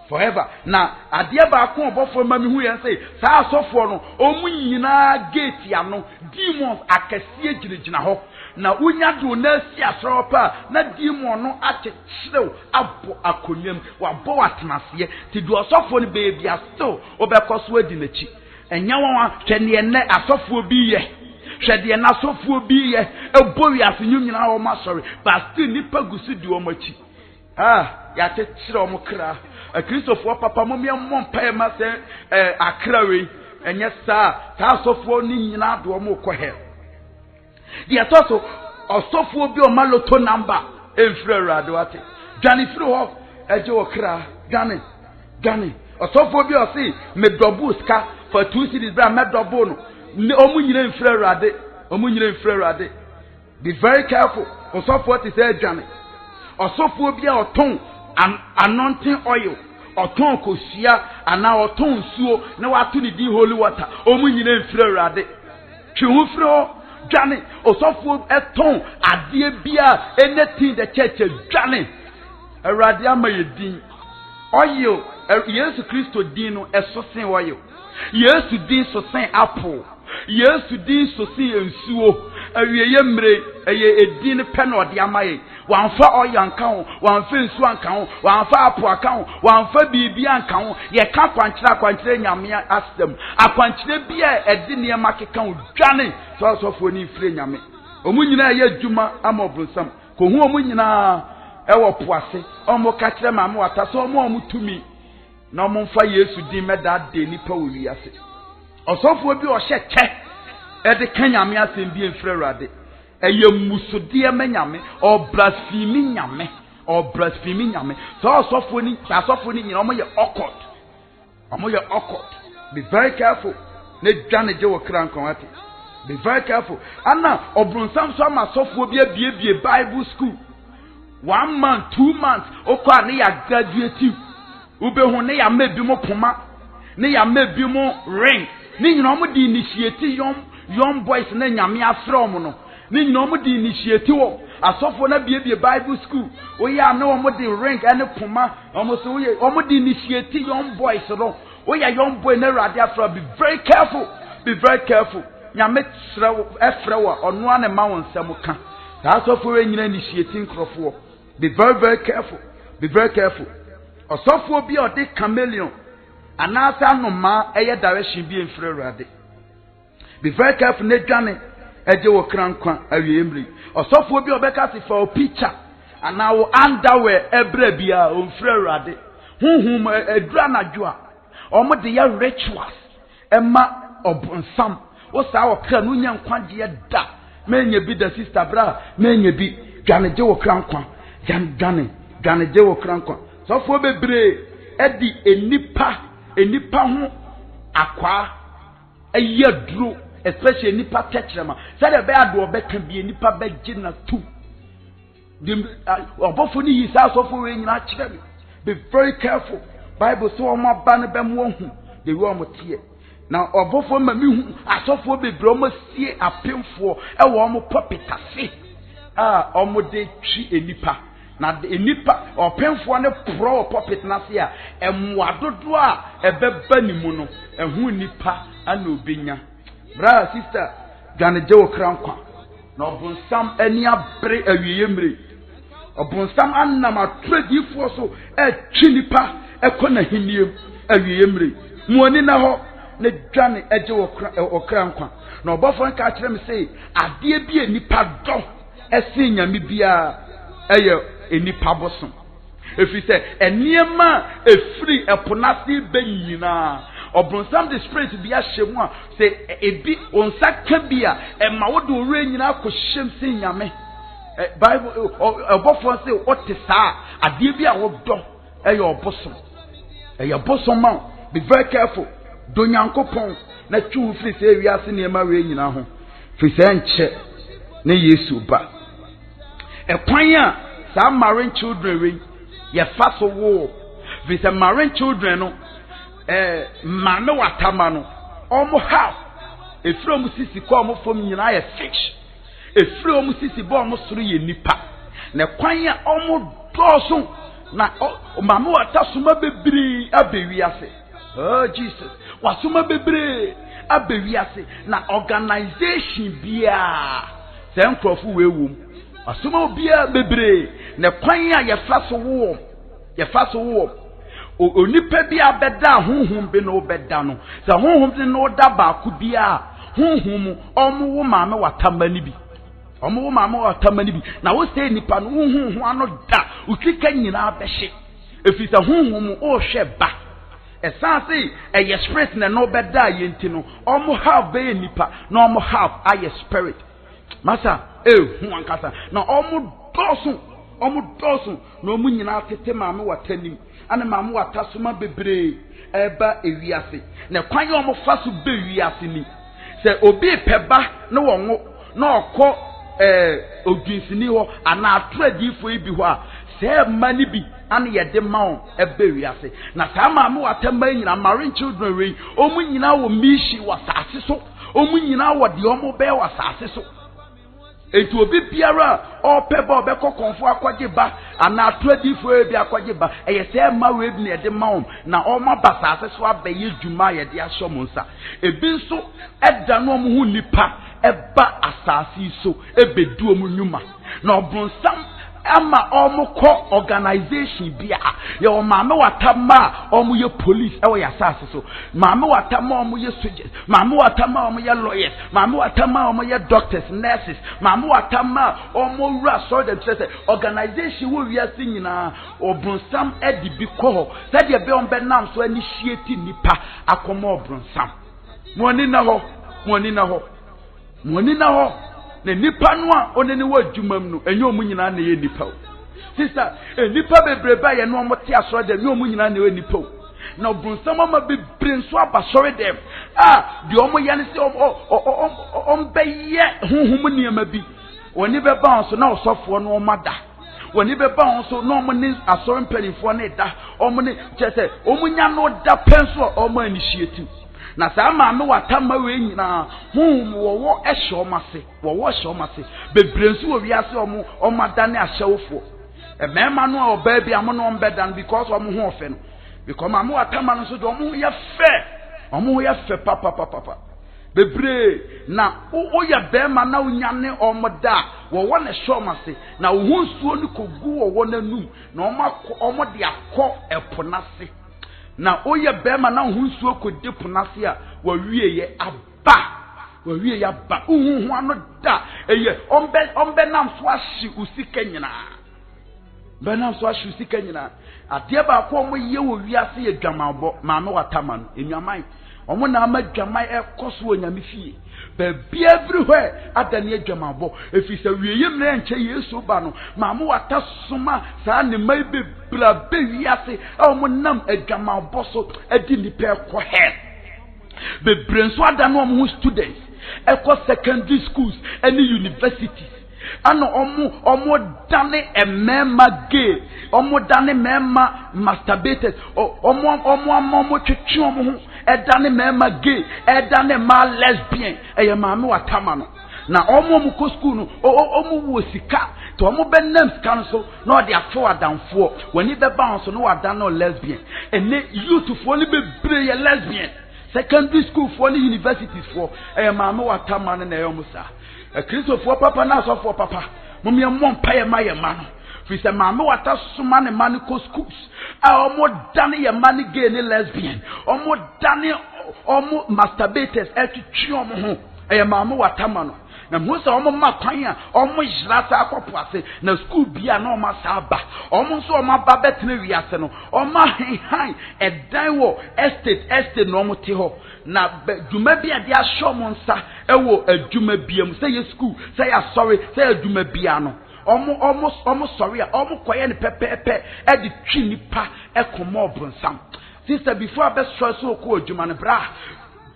A: forever na ade ba ko obofo ma mi hu yen say sa asofo no omu nyina gate ano demons akasie girigina ho na unya do na asi asropa na demon no achechirew abo akonyam wabo watenase ti do asofo no baby asto obekoso adi nachi enya won hwene ne asofo bi ye hwede na asofo bi ye ebowi asenyum nyina wo ma sorry but still nipa gusu di wo machi ya chechire o mukra Christopher papa mo me mo mpae ma se akrawe enye sa asofo ni nyina do mo ko he de atoso osofo bi o maloto number emfrere adwate dwane firi ho eje wo kra dwane osofo bi o si me double ska for 2 cities bra me double no omu nyina emfrere ade be very careful osofo ti say dwane osofo bi a oton anointing oil oton kosia ana oton suo na watu ni di holy water omu nyina emfrere ade twihu firi dwane osofo eton ade bia anything the church dwane erade amayedin oil Yesu Kristo din no esosen oil Yesu din sosen apple Yesu din sosen ensuo awieye mre eye edin pe na ode amaye wanfa oil anka ho wanfa ensuo anka ho wanfa apple anka ho wanfa bibi anka ho ye ka kwankyere nyame asem akwankyere bia edi ne makeka ho dwane so asofo ni fire nyame omu nyina ye adwuma amobrunsam ko hu omu nyina ewo poase omo ka kire ma wata so omu tumi na omu mfa Yesu din meda de nipa wori ase osofo bi o hye ede kanyame asem bi enfrere ade eye musudie menyame o blasphemy nyame so osofo ni nyina omo ye awkward be very careful ne dwane je wo kra nkonwate be very careful ana obrunsam so ama sofo bi abiebie Bible school 1 month 2 months okwa ne ya graduate ube hu ne ya mebi mo poma ne ya mebi mo ring ne nyina omo di initiate young boys na nyame afrom no ne nyina omo di initiate wo asofo na biebie Bible school oya na omo di ring ene poma omo so omo di initiate young boys no oya young boy na rade afro be very careful nyame tsrew efrewa ono ane ma won nsem ka asofo we nyina initiate nkrofo be very careful osofo bi ode chameleon anasa anoma eye direction bi enfrere ade be very careful ne dwane eje wo krankwa awiemri osofo bi obeka si for picture ana wo underwear ebra bia onfrere ade hunhum edura najo a omo de ya rituals ema obonsam wo sa wo kra no nya nkwagye da menye bi da sister bra menye bi dwane je wo krankwa dwane je wo krankwa sofo bebre edi enipa ho akwa ayaduro especially enipa techrema say be ado obeka bi enipa be gina tu obofo ni yisa sofo we nyina kire be very careful Bible so ma ban be mo hu de wo mo tie na obofo ma mi hu asofo bebre o mo sie apemfo e wo mo popitase omo de twi enipa na enipa opemfo ne pro popit na se a emwa dodo a ebeba ni mu no ehu nipa ana obenya bra sister gane je wo krankwa na obonsam ani abre awiye mre obonsam annam atradifo so etwi nipa ekona hiniem awiye mre muoni na ho ne dwane eje wo krankwa na obofo nka kire me sei ade bi enipa do esi nyame bia eye enipa bosom efise eniema efiri eponase benyina obronsam the spirit bia hyemu a se ebi onsa ka bia ema wodo ore nyina akohyem sin nyame Bible obofo se ote saa ade bi a wodo eye obosom eye bosom ma be very careful do nyankopon na twu firi se wiase ne ema we nyina ho firi se nche ne Yesu ba ekwan a sa marrying children we ye faso wo with the marrying children no mame watama no omo half efiri omu sisi ko omo fom nyina ye fish efiri omu sisi bo omo soro ye nipa na kwan a omo doso na mame watasoma bebiri abewiase oh Jesus wasoma bebiri abewiase na organization bia se nkrofo wewum asoma obia bebre na kwan a ye faso wo onipa bia beda honhom be no beda no sa honhom bi no da ba ku bia honhom omo maame watamani bi omo maame watamani bi na wo say nipa no honhom ano da ukika nyina behye efisa honhom o hwe ba esanse eye spirit na no beda ye ntino omo have be nipa na omo have aye spirit masa hu ankasa na omo dosu na omu nyina tete maame watanim ana maame watasoma bebre eba ewiase na kwan omo faso be wiase ni se obi peba na wonwo na okọ odwinsini ho ana atradifo ibi ho a se mani bi ana yede mawo eba wiase na sa maame watama nyina marrying children we omu nyina wo mishi wasase so omu nyina wo de omo be wasase so etu obi biara opeba obekọ konfo akwaje ba ana atradifo ebi akwaje ba eye se ma we bi na de mawo na oma basase so abaye dwuma ye de ahyo monsa ebi nso eda no mo hu nipa eba asase so ebedu omu nyuma na obronsam ama omukọ organization bia ye o maame watama omu ye police ewo ya asase so maame watama omu ye soldiers maame watama omu ye lawyers maame watama omu ye doctors nurses maame watama omu ra so dem say organization wo wiase nyina obronsam edi bi ko said ye be on be nam so initiate nipa akomo obronsam moni na ho na nipa no a onene wa dwumam no enye omu nyina na ye nipa o sister nipa bebreba ye no omote asoro dem enye omu nyina na ye nipa o na obronsam ma bebre nso abasore dem de omo ye ne se ombeye honhom niema bi woni beba onso na osofo no omada woni beba onso na omo ne asore mpanifo na da omo ne chese omu nya no da penso omo initiative na sa maame watama we nyina wowo ehomase bebre nso wo wiase omada ne ahyewfo mema no oba bia mo no ombedan because omo ho ofe no because maame watama no so de omo ye fe papa bebre na o ya bema na unyane omoda wowo ne hyomase na wo nsuo ni kogu wowo nanum na omo de akọ eponase na oye bema na hunsuo kodipo nase a wawie ye aba uhu ano da eye ombe nam so ahyi usika nyina benam so ahyi usika nyina ade ba ko omo ye wo wiase ye dwamabo maame watama no enuaman omo na ama dwaman ekoso onyame fie be everywhere adane adwamabo efisa wieye mre nche Yesu ba no maame watasoma saa ne mai bebra be wiase omo nam adwamabo so adi nipa ko he bebre nso adane omo students eko secondary schools any universities ano omo dane emema gay omo dane mema masturbated omo twetwe omo ho edane mema gay edane ma lesbian eye maame watama no na omo mu ko school no omo wo sika to omo benam sika no so na ode afo adamfo wani be bounce no wadan no lesbian ene youth fo ni bebre ye lesbian secondary school for the universities for maame watama no na eyo sa Christopher papa na so for papa mumye mom paye ma ye ma no fi se maame wata soma ne ma ko schools omo dane ye ma ne gay ne lesbian omo dane omo masturbators etwetwe omo ho maame watama no na musa omo makwan a omo jirasa akwapoase na school bia na omo saba omo so omo ba betene wiase no omo han edan wo estate no omo te ho na djuma bia de ahwo mo nsa ewo adjuma bia mu say school say sorry say adjuma bia no omo sorry a omo koye ne pepepe e de twi nipa e komo obronsam sister before be stress so ko adjuma no bra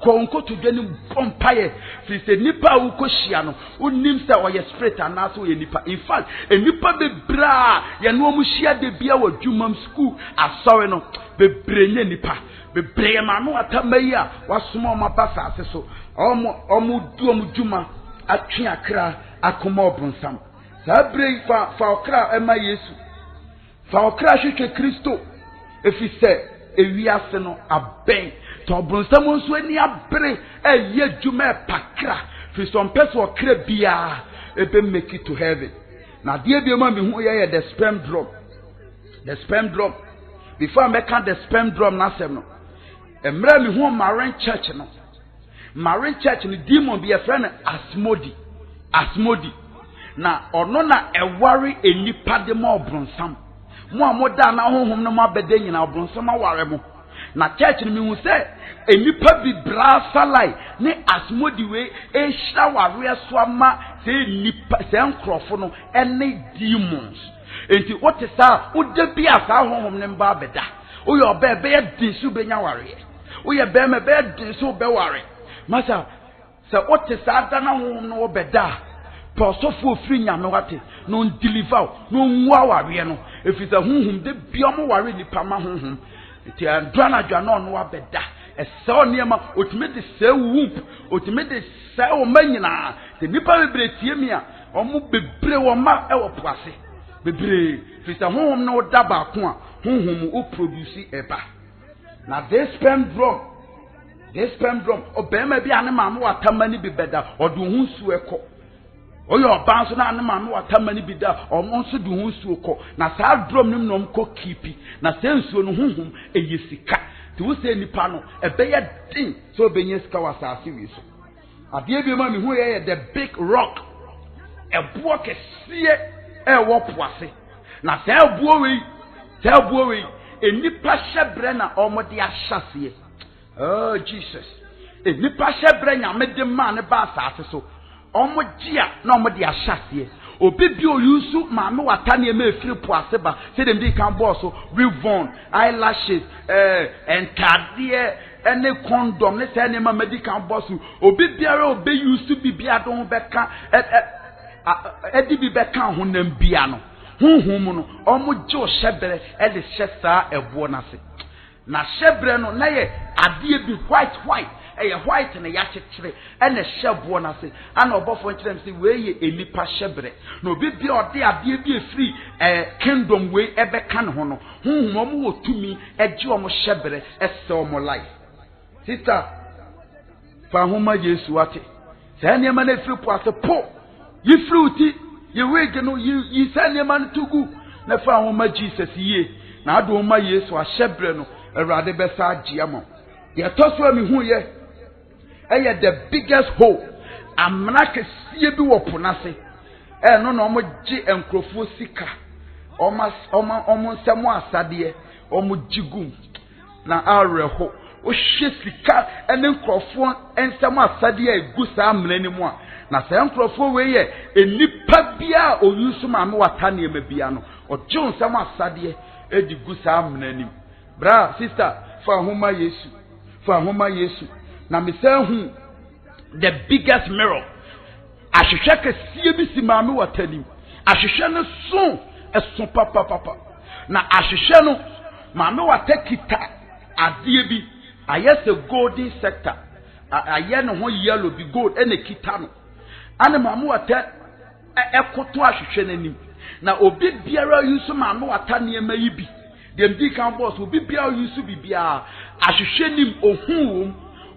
A: konko to dwani bompaye fi se nipa wo ko hia no unim se oye spirit anaso oye nipa in fact nipa bebra ye no mu hia de bia wa dwumam school asori no bebrenye nipa bebre ma no atamayi a wasoma o mabasa ase so omo du omo dwuma atwe akra akoma obronsam sabre fa okra ema Yesu fa okra hwehwe Kristo efi se ewiase no aben to bronsam nso ani abre eye dwuma pakra fi some person okra bia ebe make it to heaven na de bia ma me hu ye the sperm drop before I make the sperm drop na sem no emra me hu Marine Church no demon be a friend asmodi na ono na eware enipa de ma bronsam mo amoda na honhom no ma bede nyina bronsam aware mo na church ni mi hu se enipa bi brasa lai ne asmodi we e hira ware so ama se nipa se nkrofo no ene demons enti what is that ude bi asa honhom ne mba beda o yo be ye dinsu be nya ware o ye be me be dinsu be ware masa se what is that na honhom no beda prosofo free nyame wate no deliver no nwa ware no efisa honhom de biomo ware nipa ma honhom enti andwana dwana no abeda ese oniema otime de se wump otime de se o manyina te nipa bebre tie mi a omo bebre wo ma e wo poase bebre fisa honhom no daba ko a honhom o produce eba na this sperm drum obema bi ane maamo watamani bi beda odo hunsu eko oyo banso na ane maamo watamani bi da omonso do hunsu eko na saa drum nim nom ko kipi na sensuo no honhom eyesika ti wo se nipa no ebe ya din so benye sika wasase wi so ade bi ma me hu ye the big rock ebo kese wo poase na se abuo we enipa hyebre na omode ahyase oh Jesus enipa hyebre nya mede ma ne ba asase so omogia na omode ahyase obi bi oyusu maame watane ema efiri poase ba se dem di kan boss so Revon eyelashes entade ene condom ne se ne ma medical boss obi biara obi yusu bibia don beka edi bi beka honam bia no honhom no omoje o hyebre e de hyesa ebo na se na hyebre no na ye ade bi white white na ya kyekere ene hyebo na se ana obofo nkyerem se we ye enipa hyebre na obi bi ode ade bi efiri kingdom we ebeka ne ho no honhom omo wotumi eje omo hyebre ese omo life sister fa homa Yesu ate se ne ma na efiri po ase po yi fruity yi wege no yi se ne ma tugu na fa homa Jesus ye na ado homa Yesu ahyebre no Erade besa agiamo ye toso mi hu ye the biggest hole amna kesie bi wo ponase no na omo gi enkrofo sika omo nsemo asade omo jigum na areho o hye sika ene nkrofo nsemo asade egu sa amna ni mu a na sa nkrofo we ye enipa bia oyusu ma me watane ema bia no oje nsemo asade edi gu sa amna ni bra sister fa homa Yesu na me say hu the biggest mirror ahwehwe kɛseɛ bi si maame watanim ahwehwe no so ɛso papa na ahwehwe no maame wata kita adeɛ bi ayɛ sɛ golden sector ayɛ no ho yellow bi gold ɛna kita no ana maame wata ɛkoto ahwehwe n'anim na obi biara yusu maame wata nneɛma yi bi dem di kan boss obi biara yusu bibia ahwehwe nim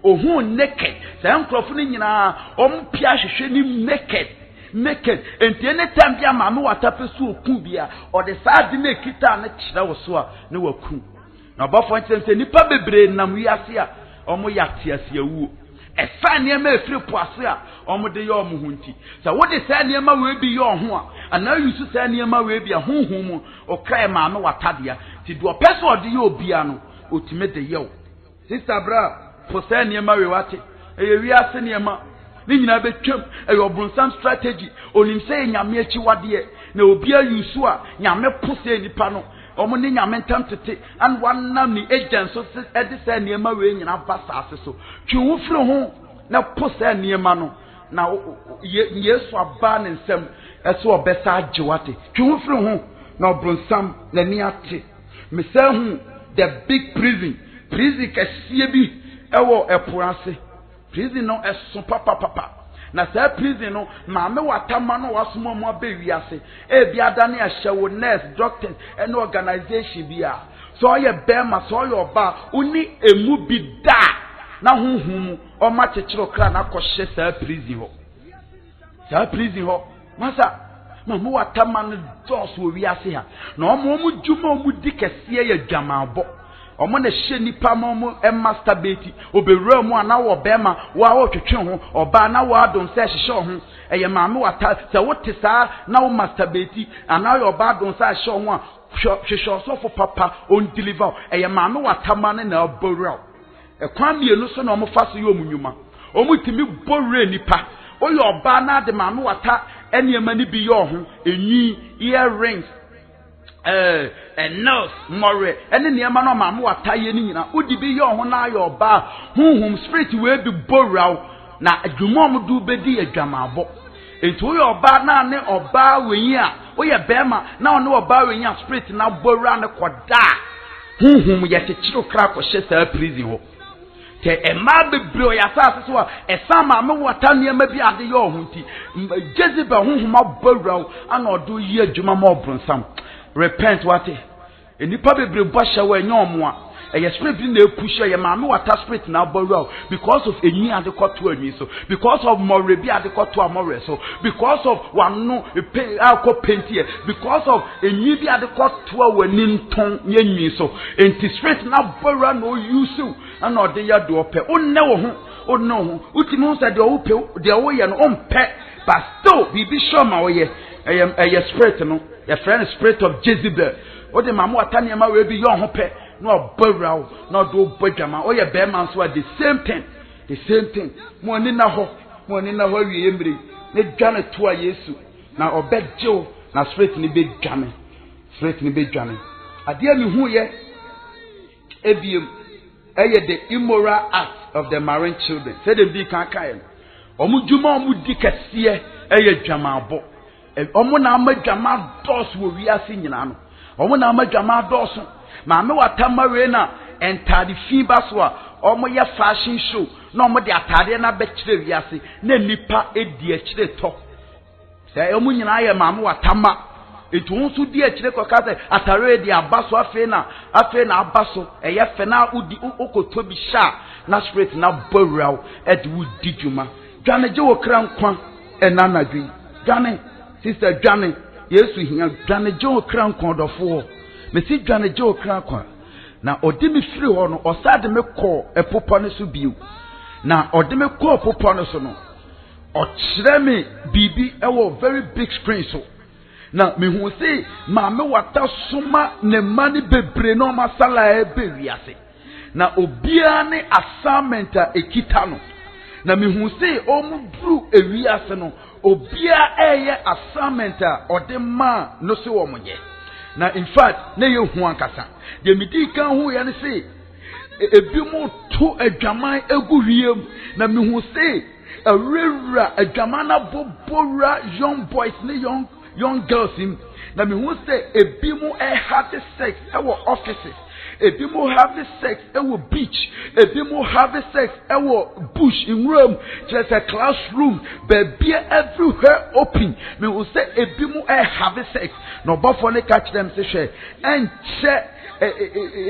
A: ohun naked sɛ nkrɔfo no nyinaa ɔmpia ahwehwe nim naked enti anytime bia maame wata pɛ so oku bia ɔde saa de na kita na kyerɛ wo so a ne waku na ɔbɔfo nkyɛn sɛ nipa bebree nam wiase a ɔmo yate asia wuo ɛfa nneɛma efiri po ase a ɔmo de yɛ ɔmo ho nti sɛ wode saa nneɛma wee bi yɛ ɔho a ana yusu saa nneɛma wee bi a honhom mu ɔkra maame wata dea ti do ɔpɛ sɛ ɔde yɛ obia no otime de yɛ wo sister bra for saa nneɛma wee wate ɛyɛ wiase nneɛma ne nyinaa betwam ɛyɛ ɔbronsam strategy onim sɛ nyame akyi wadeɛ na obia yusu a nyame po sɛ nipa no omo ne nyame ntam tete an wanam ni agent so edi sɛ nneɛma wee nyina ba saase so twiwo firi ho na po sɛ nneɛma no na yesu aba ne nsɛm ɛso ɔbɛsa agyewate twiwo firi ho na ɔbronsam na ni ate mesɛ hu the big prison kɛseɛ bi ɛwɔ ɛpo ase prison no ɛso papa na saa prison no maame watama no wasoma mo abewiase ebi adane ahyewo nurse doctors and organization bia so ɔyɛ bema so ɔyɛ ɔba uni emu bi da na honhom ɔma kyekere kra na kɔhye saa prison hɔ masa maame watama no dos wo wiase ha na ɔmo dwuma ɔmo di kɛseɛ yɛ dwamabɔ omo na hye nipa mo masturbate obewura mu ana wo bema wa wo twetwe ho oba na wo adon se hye ho eye maame wata se wote saa na wo masturbate ana yo oba adon se hye ho a hwehwe so fo papa on deliver eye maame wata ma na obewura ekwan mienu so na omo fa so yo munwuma omo timi bowura nipa oyo oba na de maame wata eniema ni bi yo ho enyi earrings nose more ene niema no maame wataye ni nyina udi bi ye ho na aye oba honhom spirit we bi boraw na adwumom du bedi adwamabo enti wo ye oba na ne oba wenyi a wo ye bema na one oba wenyi a spirit na bora ne koda honhom ye tekiro kra ko hye saa prison ho te ema bebre o ya sase so a esa maame wata niema bi ade ye ho nti Jezebel honhom aboraw ana odo yi adwuma ma obronsam repent wate enipa bebre bɔhyɛ wɔ enyomo a ɛyɛ spirit bi na epusha yɛ maame wata spirit na abɔru because of enyi ade kɔto anyi so because of more bi ade kɔto amore so because of wano akɔ penti because of enyi bi ade kɔto wani nton nyi so enti spirit na abɔru na oyusu ana ɔde ya do ɔpɛ onne wo ho utimi ho sɛ de ɔwopɛ de ɔwo yɛ no ɔmpɛ but still bibi show ma wo yɛ ɛyɛ spirit no your friend spirit of Jezebel o de mamu atani ma we bi yo ho pe na obawrawo na do badwama o ye be man so the same thing mo ni na ho wie mbre ne dwane to a Yesu na obedjew na spirit ni be dwane ade mi hu ye ebiem eye the immoral act of the marine children say dem bi kan kan omu djuma omu di kese eye dwamabo omo na amadwama dos wo wiase nyina no omo na amadwama dos maame watama we na entade fi ba so a omo ye fashion show na omo de atade na be kire wiase na nipa edi a kire to say omo nyina ye maame watama etu nso di a kire koka say atare di abaso afe na abaso eye fe na udi okoto bi sha na spirit na bowraw edi wudi dwuma dwane je wo kra nkwa enanadwi dwane sister Dwane Yesu hiya Dwane jo kran kondofo me si Dwane jo kran kwa na odi me firi ho no osade me kɔ epopo ne so biu na odi me kɔ epopo ne so no ɔkyerɛ me bibi ɛwɔ very big screen so na me hu se maame wata soma ne mani bebre no masala ebe wiase na obia ne assignment a ekita no na me hu se omudru ewiase no obia eye assignment a odema no se wo monye na in fact na ye hu ankasa de midi kan hu ye ne se ebi mo to adwaman egu wiem na me hu se a rera a jamana bobora young boys ne young girls in na me who say a bimu have sex our offices. Ebi mo have sex ewo beach. Ebi mo have sex ewo bush in room. Just a classroom. Baby everywhere open. Me will say ebi mo have sex. No but for the catch them say share. And share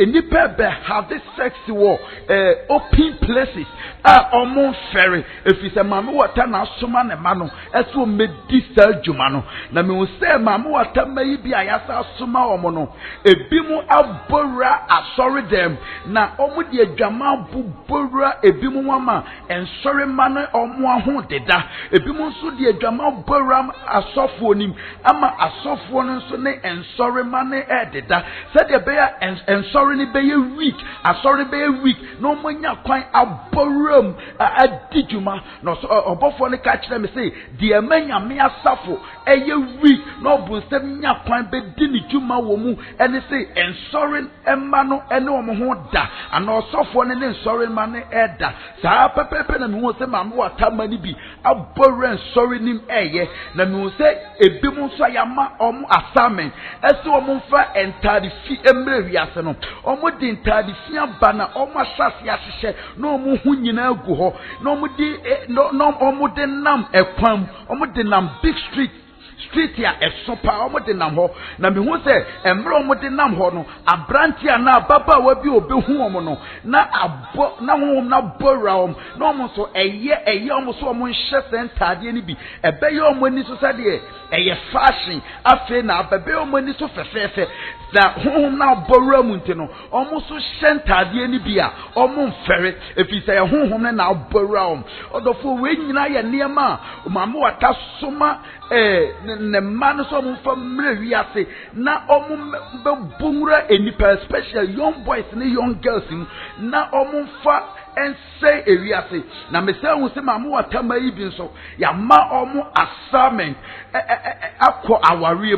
A: nipa be have sex wo open places. Omo ferry. If it's a mama water na soma ne mano. Eso me di sel juma no. Na me will say mama water may be ayasa soma omo no. Ebi mo abora sorry them na omu de adwama bubura ebimu wama ensori mane omu aho deda ebimu nso de adwama bubura asofo onim ama asofo no nso ne ensori mane ededa said de be ensori ni be week asori be week no manya kwan aboram adijuma no obofo ne ka kire me say de manya me asafo eye week no bu sem nya kwan be di ni juma wo mu ene say ensori emma no ene omo ho da ana osofo ne nsori ma ne eda saa pepepe na me ho se ma mo atamani bi abore nsori nim eye na me ho se ebi mu nso ayama omo assignment ese omo mfa entade fi emre wiase no omo di entade fi aba na omo asase ahyehyɛ na omo hu nyina agu ho na omo di no omo de nam ekwam omo de nam big street ya esopa omo de nam ho na me hu se emre omo de nam ho no abranti na baba wa bi obehu omo no na abo na ho na bora om na omo so eye omo so omo nhye sentade ni bi ebeye omo ni so sade eye fashion afi na bebe omo ni so fefefe na ho na bora mu nti no omo so sentade ni bi a omo mfere efi se ho na bora om odofo we nyina ye niema mama wata soma ne man so mfa mre wiase na omo be bungra enipa especially young boys and young girls na omo mfa ense ewiase na mesa hu se mamu watama ibi nso ya ma omo assignment akọ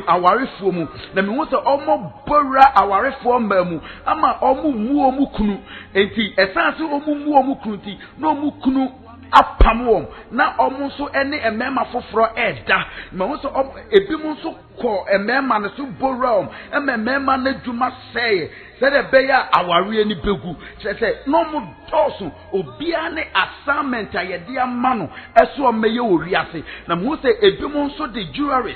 A: awarefo mu na me hu se omo bora awarefo mamu ama omo mu omo kunu enti esanse omo mu omo kunu ti na omo kunu apamwom na omo nso ene emema foforo eda ma wo so ebi mu nso ko emema ne so borom emema na dwuma sey sede beya aware ni begu sese no mu dosu obia ne assignment ayede amano eso meye oriase na mo se ebi mu nso de jewelries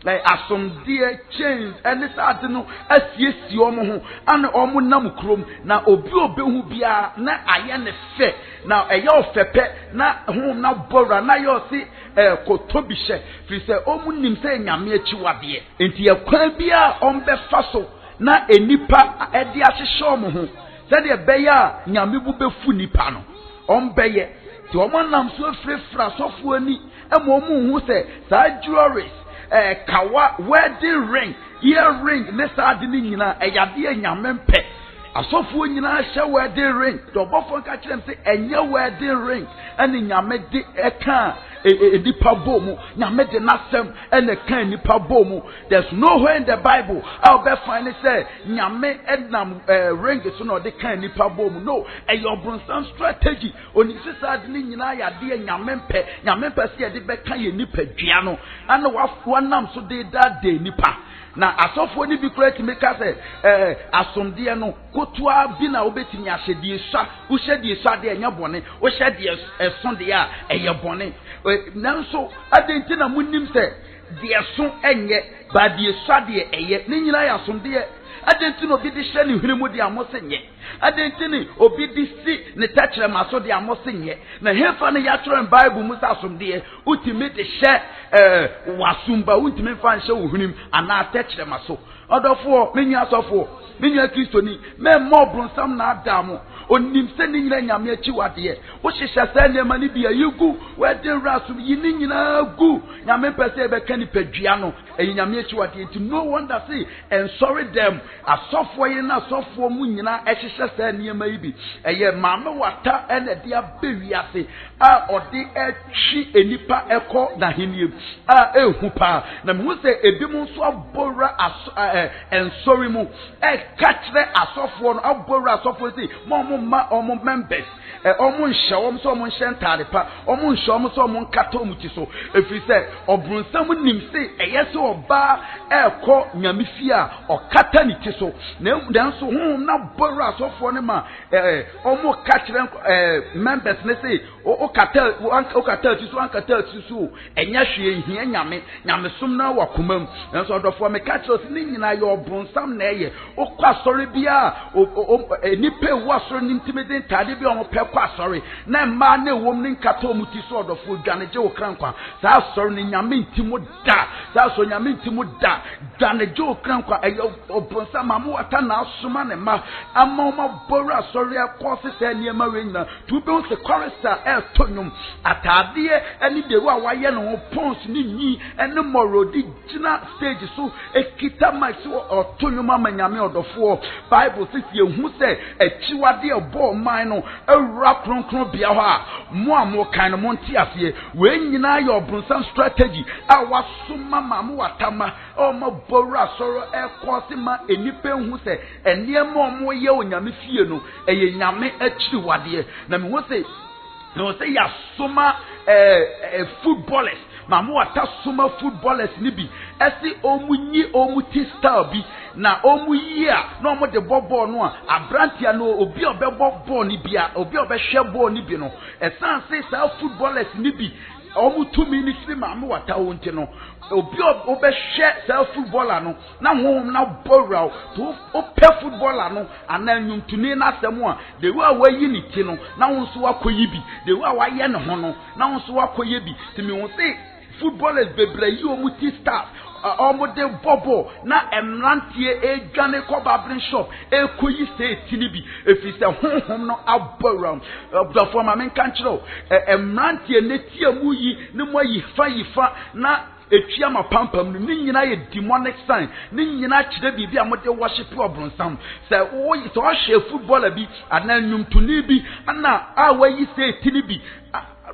A: like asomdie chains ene saade no asiesi omo ho ane omo nam krom na obi obehu bia na aye ne fe na eye ofepe na ho na bora na yo si kotobihye fi se omu nim se nyame achiwade enti yakwan bia ombe faso na enipa edi ahyehye omo ho se de beya nyame bu befu nipa no ombeye ti omo nam so frefra sofo ani omu hu se sa jewelries kawa wedding ring earring ne saade ni nyina eyade nyame mpe asofo nyina hye wedding ring do bofo ka kirem se enye wedding ring ani nyame de eka edipa bomu nyame de nasem ene kan nipa bomu. There's nowhere in the Bible I'll be find it say nyame enam ring so no de kan nipa bomu. No, your bronson strategy oni sisad ni nyina ya de nyame mpe se de be kan ye nipa dua no ana wa nam so de da de nipa na asofo ni bi kura ti meka se asomde no kotoa bi na obetimi ahyedie swa wo hyedie swa de enya bone wo hyedie esonde a eye bone nanso adenti na munim se de eso enye ba de swa de eye ni nyina ya asomde adenti no bi de hye ne hwiremu de amosenye adenti ni obi di si ne tachere maso de amosenye na hefa ne ya tro Bible musa asomde ultimate hye wasumba ultimate fan hye wo hwirem ana tachere maso odofo menyu asofo menyu kristoni me mo bronsam na adamu onim se ni nyina nyame achiwade wo hyehyɛ sa nema ni bia yigu wedding rasu yi ni nyina gu nyame pese be kan padua no nyame achiwade ti no wonder say and sorry them asofo yi na asofo mu nyina hyehyɛ sa nema yi bi eye mama wata ene dia bewiase a ode atwi enipa ekọ na henie a ehu pa na me hu se ebi mu nso abora ensori mu kachre asofo no abora asofo say mo ma omo members omo nhye omo so omo nhye ntade pa omo nhye omo so omo nkata omo ti so efi se obrunsam nim se eyese oba ekọ nyamefie a okata ni ti so na nso na boru asofo ne ma omo ka kire members ne se okata ti so ankata ti so enya hwe hia nyame som na wakomam nso odofo me ka kire se ni nyina ye obrunsam na eye okwa sori bia nipa wu asori nimtimede ntade bia omo pe kwa sori na ma na ewom ni nkata omo ti so odofo dwane je wo krankwa sa sori ni nyame ntimo da sa so nyame ntimo da dwane je wo krankwa obrunsam ma mo ata na asoma ne ma ama ma boru asori akosi se niema we nyina tu be se chorister tonyum atade ani de wa waye no pons ni nyi ene morodi gina stage so ekita max tonyum amanyame odofo Bible says yehu se echiwade ebo man no ewura kronkron bia ho a mo kan no monti ase we nyina ye obrunsam strategy a wasoma mamu watama o ma boru asoro ekosi ma enipa hu se eniema omo ye onyame fie no eye nyame achiwade na me ho se no say ya soma footballers mamu wata soma footballers ni bi esi omunyi omuti star bi na omu yi a na omo de ball no a abrantia no obi obebo ball ni bia obi obehwe ball ni bi no esan say sa footballers ni bi omu 2 minutes mamu wata wonte no obi obehwe sa footballer no na honhom na borrow to ope footballer no ananyumtuni na asemu a de wa wayi ni ti no na wonso wakoyi bi de wa waye ne ho no na wonso wakoyi bi timi won say footballers bebre yi omuti stars omude bobo na emrantie edwane ko babrin shop ekoyi se tinibi efise honhom no aboram the former men kan chiro emrantie netie mu yi ne mo yi fa na etwia mapampam no nyina ye demonic sign nyina kire bibia mode worship obrunsam se wo so hwe footballer bi ananyumtuni bi ana awayi se tinibi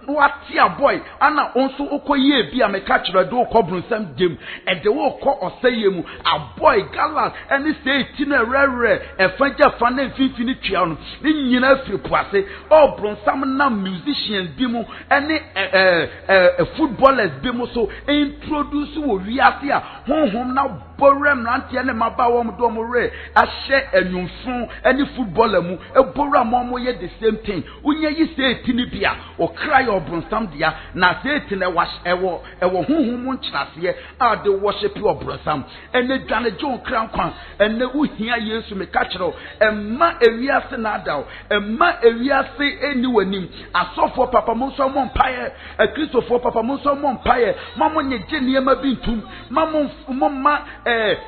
A: what ya boy ana onso okoye bi ameka kire do okobrunsam dem e de wo ko oseye mu a boy galas any say tina rere e fanja fa na fifini twia no nyina afiri poase obrunsam na musicians bi mu any footballers bi mu so introduce wo wiase a honhom na borem nantie ne mabawo mu do mu re ahye enwumfun any footballer mu ebora mo ye the same thing unye yi say tini bia o cry obrunsam dia na say tini ewo honhom nkyerase a de worship obrunsam ene dwane John krankwan ene uhia Yesu me ka kire emma ewiase na adaw emma ewiase eni wanim asofo papa mo so mo mpaye kristofo papa mo so mo mpaye mamo nyeje niema bintum mamo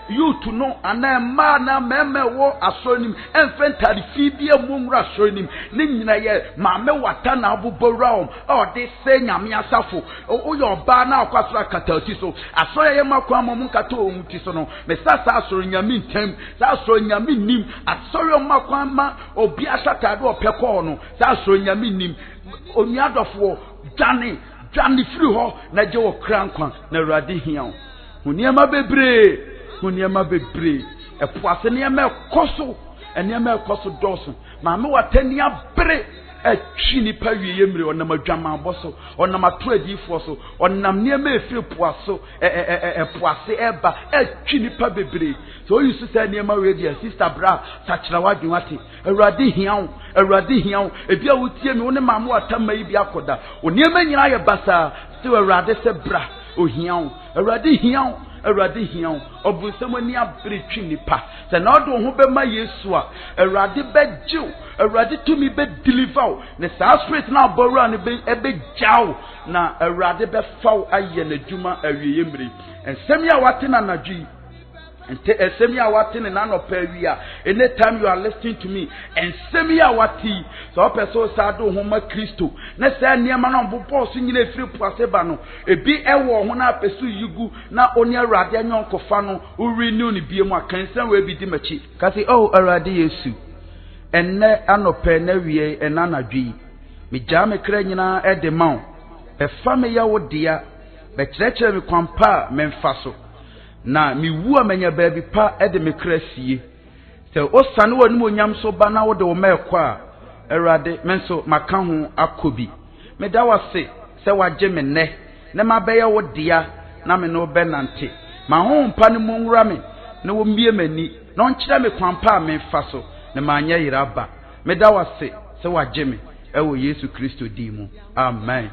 A: youth no ana ma na meme wo asonim enfentari fibia mumra asonim ne nyina ye ma me wata na abobowram o de se nyame asafo o yo ba na akwasra katati so asoye ye makwa mom kata o muti so no me sasa asoro nyame ntem sa asoro nyame nim asoro makwa ma obi asata de opekọ no sa asoro nyame nim onuadofo dwane free ho na je wo krankwan na Awurade hian Huniema bebre epuase niema ekoso eniema ekoso doso ma me watania bre etwi nipa wiye mre onam adwama boso onam atoadifo so onam niema efiri puaso epuase eba etwi nipa bebre so you sister niema we dia sister bra sachira wadwen wate Awurade hian ebi a wotie me woni ma mo atama yi bi akoda oniema nyina ye basa se Awurade se bra ohian Awurade hian obunsam ani abretwi nipa se na odo ho be ma Yesu a Awurade bejiw Awurade tumi be deliver ne sa spirit na borrow ne be jaw na Awurade be faw aye na djuma awiye mri ensem ya wate na nadwi ente ensem ya wate ne na no pa awia anytime you are listening to me ensem ya wate so person sa do ho ma Kristo na sa niema na bobo so nyina efiri puase ba no ebi ewo ho na apesu yigu na oni Awurade anyonkofa no renew ne biemu akansan we bi di machi kasi oh Awurade Yesu enne anope na wie enanadwi me ja me kra nyina ede maw be fa me ya wodia be kyerɛkyerɛ me kwampa me mfaso na mi wu amanya baabi pa ede me kra sie se osane wani monyam so ba na wo de wo mekɔ a Erade menso maka ho akobi meda wase se wagye me ne na mabɛyɛ wo dia na me no benante ma ho mpa ne monwura me na wo mbie mani na onkyerɛ me kwampa me fa so na manyɛ yiraba meda wase se wagye me ɛwɔ Yesu Kristo di mu amen.